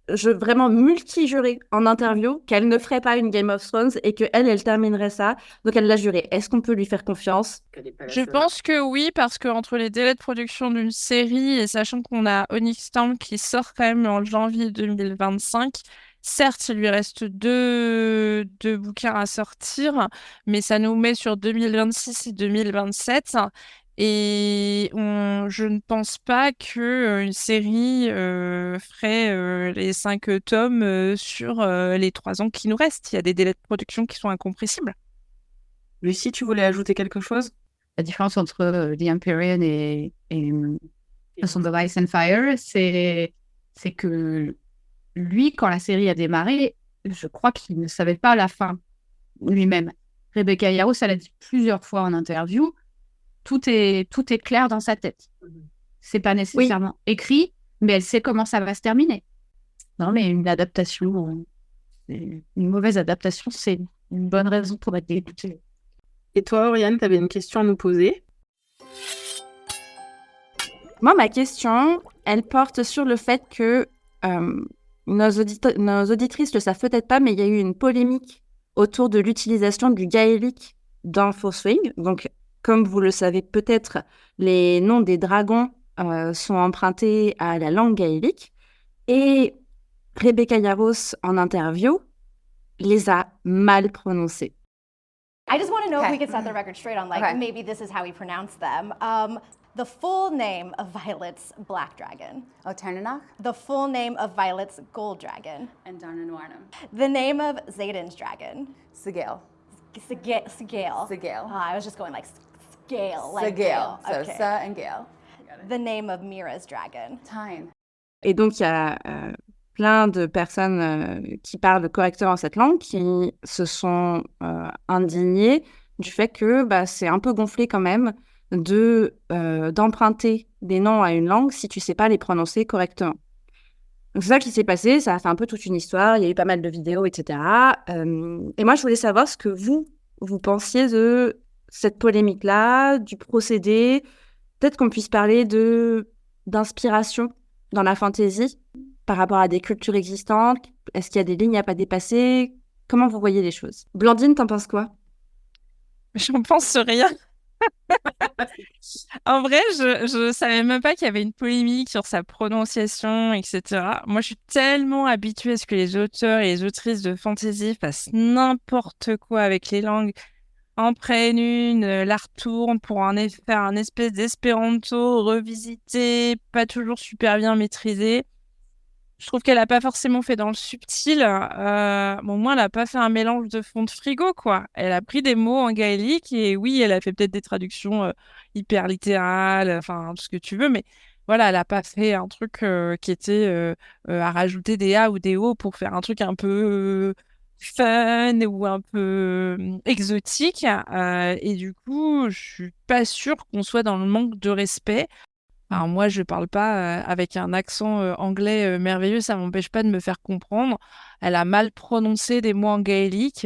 vraiment multi-juré en interview qu'elle ne ferait pas une Game of Thrones et qu'elle terminerait ça. Donc, elle l'a juré. Est-ce qu'on peut lui faire confiance? Qu'elle est pas la Je seule. pense que oui, parce que entre les délais de production d'une série et sachant qu'on a Onyx Storm qui sort quand même en janvier 2025, certes, il lui reste deux bouquins à sortir, mais ça nous met sur 2026 et 2027. Et je ne pense pas que une série ferait les 5 tomes sur les 3 ans qui nous restent. Il y a des délais de production qui sont incompressibles. Lucie, tu voulais ajouter quelque chose? La différence entre The Empyrean et Song of Ice and Fire, c'est que lui, quand la série a démarré, je crois qu'il ne savait pas la fin lui-même. Rebecca Yarros, elle a dit plusieurs fois en interview, tout est clair dans sa tête. C'est pas nécessairement écrit, mais elle sait comment ça va se terminer. Non, mais une adaptation, une mauvaise adaptation, c'est une bonne raison pour être dégoûté. Et toi, Oriane, tu avais une question à nous poser? Moi, ma question, elle porte sur le fait que nos auditrices le savent peut-être pas, mais il y a eu une polémique autour de l'utilisation du gaélique dans Forswing. Donc, comme vous le savez peut-être, les noms des dragons sont empruntés à la langue gaélique. Et Rebecca Yarros, en interview, les a mal prononcés. I just want to know if Okay. we could set the record straight on, like, Okay. maybe this is how we pronounce them. The full name of Violet's Black Dragon. Oh, Ternanach The full name of Violet's Gold Dragon. and Darnanwarnam. The name of Zayden's dragon. Sigil. Sigale. Sigale. I was just going like scale. Like Sigil. Gale. So Okay. Sa and Gale. The name of Mira's dragon. Tyne. Et donc, il y a plein de personnes qui parlent correctement cette langue qui se sont indignées du fait que c'est un peu gonflé quand même d'emprunter des noms à une langue si tu sais pas les prononcer correctement. Donc, c'est ça qui s'est passé, ça a fait un peu toute une histoire, il y a eu pas mal de vidéos, etc. Et moi, je voulais savoir ce que vous pensiez de cette polémique-là, du procédé. Peut-être qu'on puisse parler de d'inspiration dans la fantasy par rapport à des cultures existantes? Est-ce qu'il y a des lignes à pas dépasser? Comment vous voyez les choses? Blandine, t'en penses quoi? J'en pense rien. En vrai, je savais même pas qu'il y avait une polémique sur sa prononciation, etc. Moi, je suis tellement habituée à ce que les auteurs et les autrices de fantasy fassent n'importe quoi avec les langues, en prennent une, la retournent pour faire un espèce d'espéranto revisité, pas toujours super bien maîtrisé. Je trouve qu'elle a pas forcément fait dans le subtil. Bon, au moins, elle a pas fait un mélange de fond de frigo, quoi. Elle a pris des mots en gaélique et oui, elle a fait peut-être des traductions hyper littérales, enfin, tout ce que tu veux, mais voilà, elle a pas fait un truc qui était à rajouter des A ou des O pour faire un truc un peu fun ou un peu exotique. Et du coup, je suis pas sûre qu'on soit dans le manque de respect. Alors moi, je parle pas avec un accent anglais merveilleux, ça m'empêche pas de me faire comprendre. Elle a mal prononcé des mots en gaélique,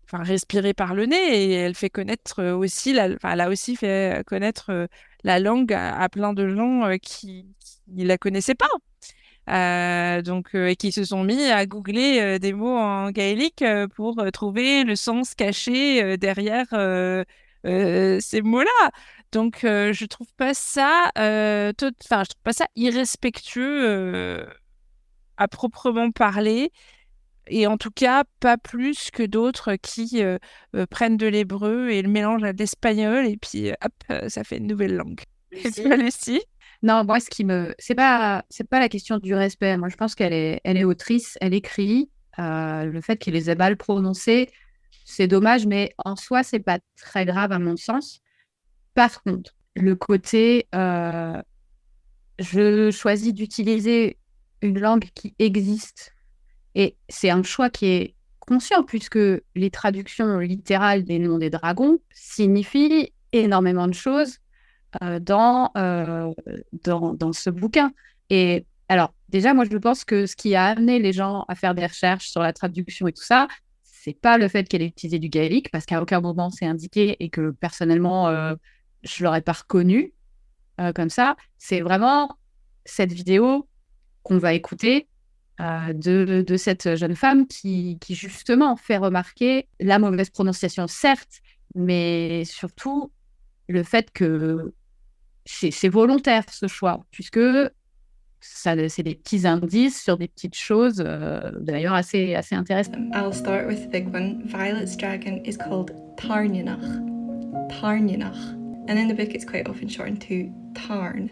enfin respirer par le nez, et elle fait connaître aussi, enfin, elle a aussi fait connaître la langue à plein de gens qui la connaissaient pas. Et qui se sont mis à googler des mots en gaélique pour trouver le sens caché derrière ces mots-là. Donc, je trouve pas ça, enfin, je trouve pas ça irrespectueux à proprement parler, et en tout cas pas plus que d'autres qui prennent de l'hébreu et le mélangent à l'espagnol, et puis hop, ça fait une nouvelle langue. Et toi, Lucie? Non, moi, c'est pas la question du respect. Moi, je pense elle est autrice, elle écrit. Le fait qu'elle les ait mal prononcés, c'est dommage, mais en soi, c'est pas très grave à mon sens. Par contre, le côté, je choisis d'utiliser une langue qui existe, et c'est un choix qui est conscient, puisque les traductions littérales des noms des dragons signifient énormément de choses dans ce bouquin. Et alors, déjà, moi, je pense que ce qui a amené les gens à faire des recherches sur la traduction et tout ça, c'est pas le fait qu'elle ait utilisé du gaélique, parce qu'à aucun moment c'est indiqué et que personnellement, je l'aurais pas reconnu comme ça. C'est vraiment cette vidéo qu'on va écouter de cette jeune femme qui justement fait remarquer la mauvaise prononciation, certes, mais surtout le fait que c'est volontaire ce choix, puisque c'est des petits indices sur des petites choses, d'ailleurs assez intéressantes. I'll start with the big one. Violet's dragon is called Tarnunach. Tarnunach. And in the book it's quite often shortened to Tarn.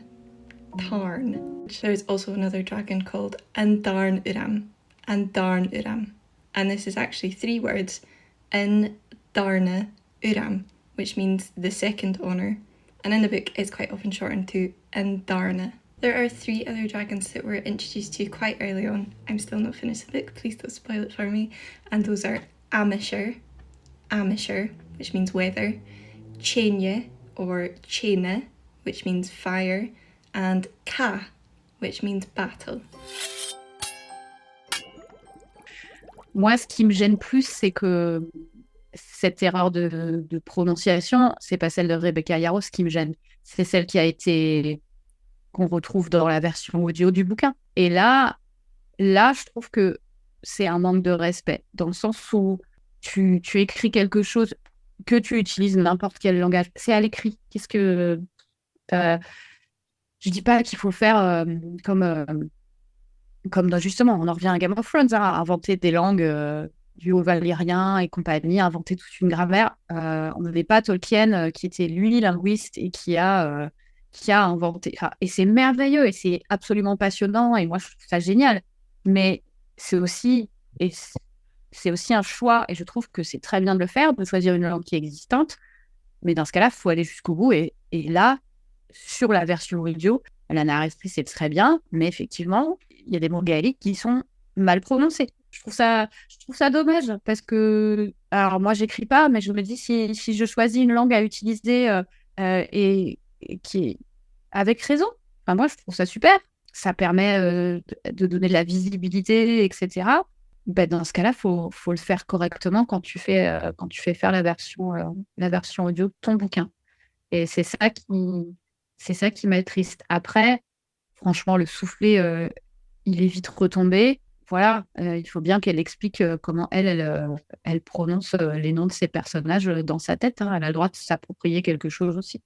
Tarn. There's also another dragon called Andarn Uram. Andarn Uram. And this is actually 3 words. Andarna Uram, which means the second honour. And in the book it's quite often shortened to Andarna. There are 3 other dragons that we're introduced to quite early on. I'm still not finished the book, please don't spoil it for me. And those are Amisher, which means weather, Chenya or Chena, which means fire, and Ka, which means battle. Moi, ce qui me gêne plus, c'est que cette erreur de prononciation, c'est pas celle de Rebecca Yarros qui me gêne, c'est celle qu'on retrouve dans la version audio du bouquin. Et là, je trouve que c'est un manque de respect, dans le sens où tu écris quelque chose, que tu utilises n'importe quel langage, c'est à l'écrit. Je dis pas qu'il faut faire comme justement, on en revient à Game of Thrones, inventer des langues du haut-valyrien et compagnie, inventer toute une grammaire. On n'avait pas Tolkien qui était lui linguiste et qui a inventé. Et c'est merveilleux et c'est absolument passionnant et moi je trouve ça génial. Mais c'est aussi un choix et je trouve que c'est très bien de le faire, de choisir une langue qui est existante. Mais dans ce cas-là, il faut aller jusqu'au bout. Et là, sur la version audio, la narratrice c'est très bien, mais effectivement, il y a des mots gaéliques qui sont mal prononcés. Je trouve ça dommage parce que, alors moi j'écris pas, mais je me dis si je choisis une langue à utiliser et qui est avec raison, enfin, moi je trouve ça super. Ça permet de donner de la visibilité, etc. Ben, dans ce cas-là, faut le faire correctement quand tu fais faire la version audio de ton bouquin. Et c'est ça c'est ça qui m'attriste. Après, franchement, le soufflet, il est vite retombé. Voilà, il faut bien qu'elle explique comment elle prononce les noms de ses personnages dans sa tête. Hein. Elle a le droit de s'approprier quelque chose aussi.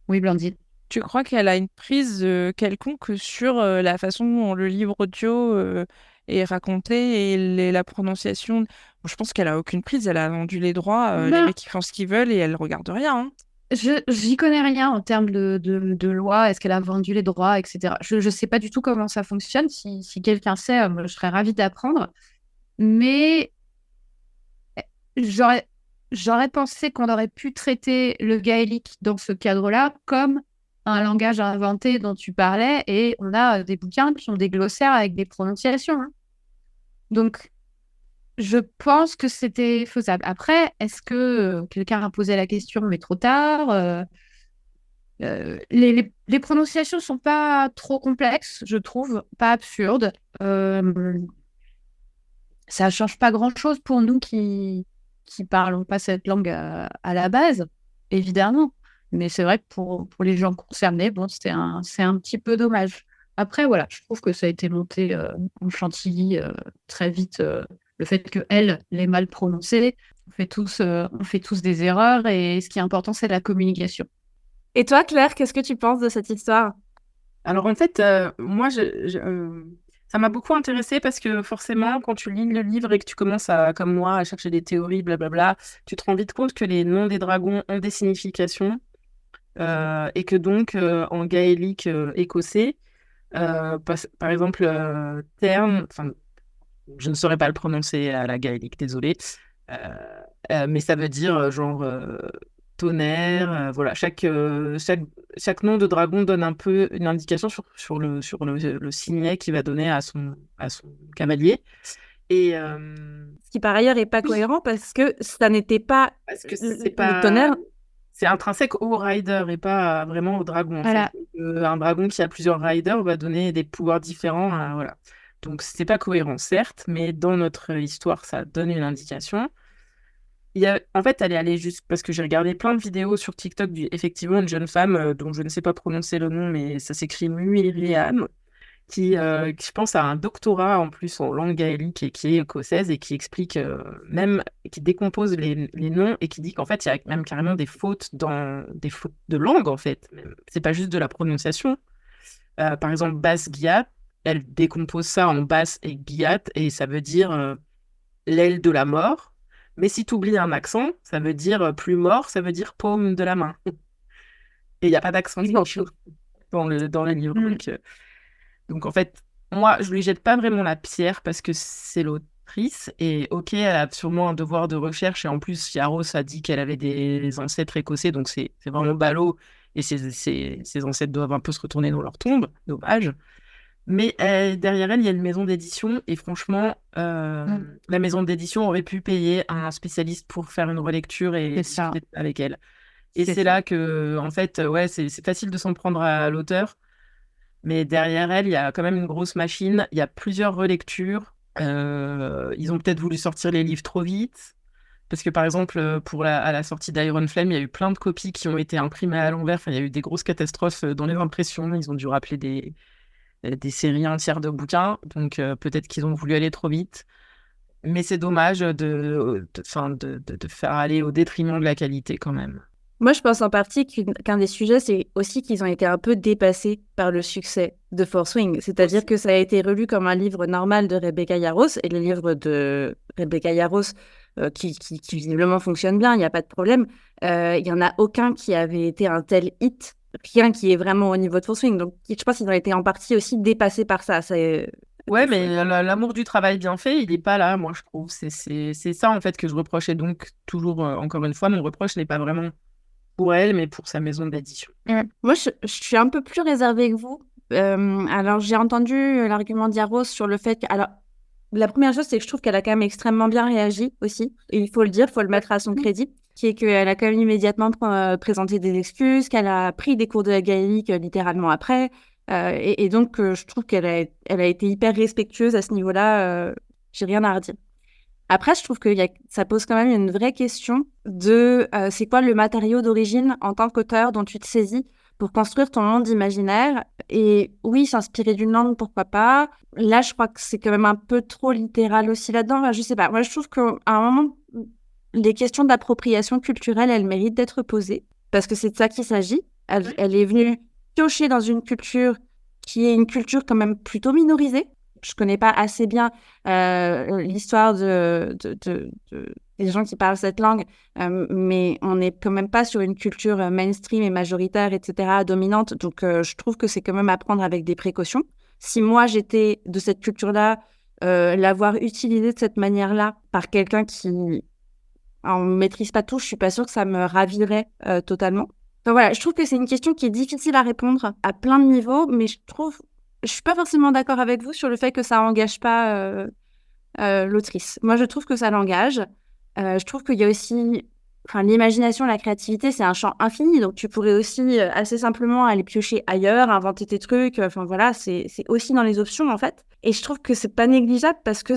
Oui, Blandine. Tu crois qu'elle a une prise quelconque sur la façon dont le livre audio est raconté et la prononciation? Bon, je pense qu'elle a aucune prise. Elle a vendu les droits. Les Non. mecs ils font ce qu'ils veulent et elle regarde rien. Hein. J'y connais rien en termes de loi. Est-ce qu'elle a vendu les droits, etc. Je sais pas du tout comment ça fonctionne. Si quelqu'un sait, je serais ravie d'apprendre. Mais j'aurais pensé qu'on aurait pu traiter le gaélique dans ce cadre-là comme un langage inventé dont tu parlais, et on a des bouquins qui ont des glossaires avec des prononciations. Hein. Donc, je pense que c'était faisable. Après, est-ce que quelqu'un a posé la question, mais trop tard les prononciations sont pas trop complexes, je trouve, pas absurdes. Ça change pas grand-chose pour nous qui parlons pas cette langue à la base, évidemment. Mais c'est vrai que pour les gens concernés, bon, c'est un petit peu dommage. Après, voilà, je trouve que ça a été monté en chantilly très vite. Le fait qu'elle l'ait mal prononcé, on fait tous des erreurs, et ce qui est important, c'est la communication. Et toi, Claire, qu'est-ce que tu penses de cette histoire? Alors en fait, moi, ça m'a beaucoup intéressée parce que forcément, quand tu lis le livre et que tu commences comme moi, à chercher des théories, blablabla, tu te rends vite compte que les noms des dragons ont des significations et que donc en gaélique écossais, par exemple, Tern, enfin, je ne saurais pas le prononcer à la gaélique, désolé, mais ça veut dire genre tonnerre, voilà. Chaque nom de dragon donne un peu une indication sur le signet qu'il va donner à son cavalier. Et Ce qui par ailleurs est pas cohérent parce que ça n'était pas parce que c'est le pas tonnerre. c'est intrinsèque au rider et pas vraiment au dragon. En Voilà. fait. Un dragon qui a plusieurs riders va donner des pouvoirs différents. Voilà. Donc c'est pas cohérent, certes, mais dans notre histoire, ça donne une indication. En fait, elle est allée juste parce que j'ai regardé plein de vidéos sur TikTok effectivement une jeune femme dont je ne sais pas prononcer le nom, mais ça s'écrit Muiriam, qui je pense a un doctorat en plus en langue gaélique et qui est écossaise et qui explique même, qui décompose les noms et qui dit qu'en fait il y a même carrément des fautes de langue en fait. C'est pas juste de la prononciation. Par exemple, basse Giat, elle décompose ça en basse et Giat et ça veut dire l'aile de la mort. Mais si tu oublies un accent, ça veut dire plus mort, ça veut dire paume de la main. Et il n'y a pas d'accent dans le livre. Donc en fait, moi, je lui jette pas vraiment la pierre parce que c'est l'autrice. Et ok, elle a sûrement un devoir de recherche. Et en plus, Yaros a dit qu'elle avait des ancêtres écossais. Donc c'est vraiment ballot. Et ses ancêtres doivent un peu se retourner dans leur tombe. Dommage. Mais derrière elle, il y a une maison d'édition et franchement, la maison d'édition aurait pu payer un spécialiste pour faire une relecture et discuter avec elle. Et c'est là que, en fait, ouais, c'est facile de s'en prendre à l'auteur, mais derrière elle, il y a quand même une grosse machine. Il y a plusieurs relectures. Ils ont peut-être voulu sortir les livres trop vite. Parce que par exemple, à la sortie d'Iron Flame, il y a eu plein de copies qui ont été imprimées à l'envers. Enfin, il y a eu des grosses catastrophes dans les impressions. Ils ont dû rappeler des séries entières de bouquins, donc peut-être qu'ils ont voulu aller trop vite. Mais c'est dommage de faire aller au détriment de la qualité quand même. Moi, je pense en partie qu'un des sujets, c'est aussi qu'ils ont été un peu dépassés par le succès de Fourth Wing. C'est-à-dire que ça a été relu comme un livre normal de Rebecca Yarros, et le livre de Rebecca Yarros, qui visiblement fonctionne bien, il n'y a pas de problème. Il n'y en a aucun qui avait été un tel hit, rien qui est vraiment au niveau de Fourth Wing. Donc, je pense qu'ils ont été en partie aussi dépassés par ça. Ouais, mais l'amour du travail bien fait, il n'est pas là, moi, je trouve. C'est ça, en fait, que je reproche. Et donc, toujours, encore une fois, mon reproche n'est pas vraiment pour elle, mais pour sa maison d'édition. Moi, je suis un peu plus réservée que vous. Alors, j'ai entendu l'argument d'Yaros sur le fait que... Alors, la première chose, c'est que je trouve qu'elle a quand même extrêmement bien réagi aussi. Et il faut le dire, il faut le mettre à son crédit, qui est qu'elle a quand même immédiatement présenté des excuses, qu'elle a pris des cours de gaélique littéralement après. Et donc, je trouve qu'elle a été hyper respectueuse à ce niveau-là. J'ai rien à redire. Après, je trouve que ça pose quand même une vraie question de c'est quoi le matériau d'origine en tant qu'auteur dont tu te saisis pour construire ton monde imaginaire. Et oui, s'inspirer d'une langue, pourquoi pas. Là, je crois que c'est quand même un peu trop littéral aussi là-dedans. Enfin, je sais pas. Moi, je trouve qu'à un moment, les questions d'appropriation culturelle, elles méritent d'être posées parce que c'est de ça qu'il s'agit. Elle est venue piocher dans une culture qui est une culture quand même plutôt minorisée. Je connais pas assez bien l'histoire des gens qui parlent cette langue, mais on n'est quand même pas sur une culture mainstream et majoritaire, etc., dominante. Donc, je trouve que c'est quand même à prendre avec des précautions. Si moi, j'étais de cette culture-là, l'avoir utilisée de cette manière-là par quelqu'un qui ne maîtrise pas tout, je suis pas sûre que ça me ravirait totalement. Enfin, voilà, je trouve que c'est une question qui est difficile à répondre à plein de niveaux, mais je suis pas forcément d'accord avec vous sur le fait que ça engage pas l'autrice. Moi, je trouve que ça l'engage. Je trouve qu'il y a aussi, l'imagination, la créativité, c'est un champ infini. Donc, tu pourrais aussi assez simplement aller piocher ailleurs, inventer tes trucs. Enfin, voilà, c'est aussi dans les options, en fait. Et je trouve que c'est pas négligeable parce que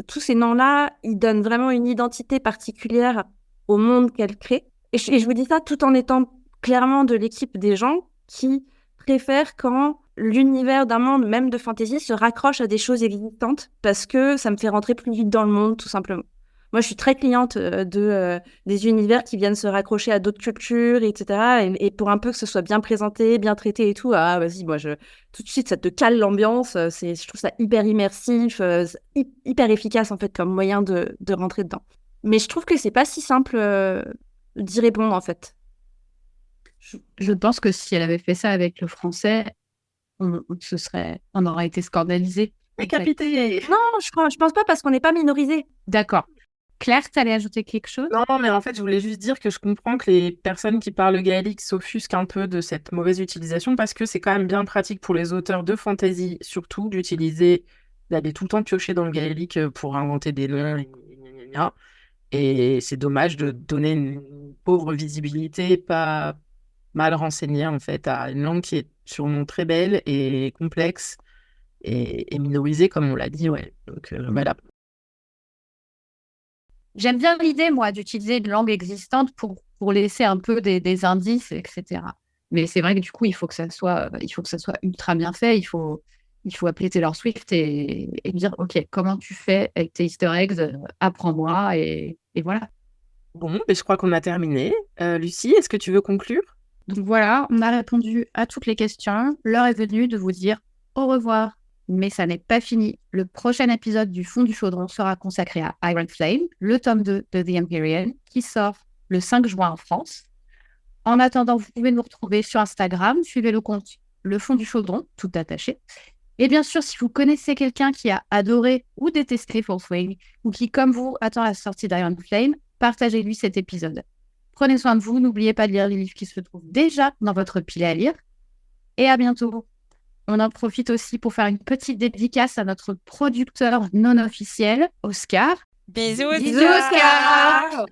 tous ces noms-là, ils donnent vraiment une identité particulière au monde qu'elle crée. Et je vous dis ça tout en étant clairement de l'équipe des gens qui préfèrent quand l'univers d'un monde, même de fantasy, se raccroche à des choses existantes parce que ça me fait rentrer plus vite dans le monde, tout simplement. Moi, je suis très cliente des univers qui viennent se raccrocher à d'autres cultures, etc. Et pour un peu que ce soit bien présenté, bien traité et tout, vas-y, moi, tout de suite, ça te cale l'ambiance. Je trouve ça hyper immersif, hyper efficace, en fait, comme moyen de rentrer dedans. Mais je trouve que c'est pas si simple d'y répondre, en fait. Je pense que si elle avait fait ça avec le français, on aurait été scandalisés. Décapité. Non, je pense pas parce qu'on n'est pas minorisé. D'accord. Claire, tu allais ajouter quelque chose? Non, mais en fait, je voulais juste dire que je comprends que les personnes qui parlent gaélique s'offusquent un peu de cette mauvaise utilisation parce que c'est quand même bien pratique pour les auteurs de fantasy, surtout d'aller tout le temps piocher dans le gaélique pour inventer des noms. Et c'est dommage de donner une pauvre visibilité pas mal renseignée en fait à une langue qui est sûrement très belle et complexe et minorisée comme on l'a dit, ouais. Donc voilà. J'aime bien l'idée, moi, d'utiliser une langue existante pour laisser un peu des indices, etc. Mais c'est vrai que du coup, il faut que ça soit ultra bien fait. Il faut appeler Taylor Swift et dire, OK, comment tu fais avec tes Easter eggs? Apprends-moi et voilà. Bon, mais je crois qu'on a terminé. Lucie, est-ce que tu veux conclure? Donc voilà, on a répondu à toutes les questions. L'heure est venue de vous dire au revoir. Mais ça n'est pas fini. Le prochain épisode du Fond du Chaudron sera consacré à Iron Flame, le tome 2 de The Empyrean, qui sort le 5 juin en France. En attendant, vous pouvez nous retrouver sur Instagram. Suivez le compte Le Fond du Chaudron, tout attaché. Et bien sûr, si vous connaissez quelqu'un qui a adoré ou détesté Fourthwing, ou qui, comme vous, attend la sortie d'Iron Flame, partagez-lui cet épisode. Prenez soin de vous. N'oubliez pas de lire les livres qui se trouvent déjà dans votre pile à lire. Et à bientôt. On en profite aussi pour faire une petite dédicace à notre producteur non officiel, Oscar. Bisous, Bisous, Oscar.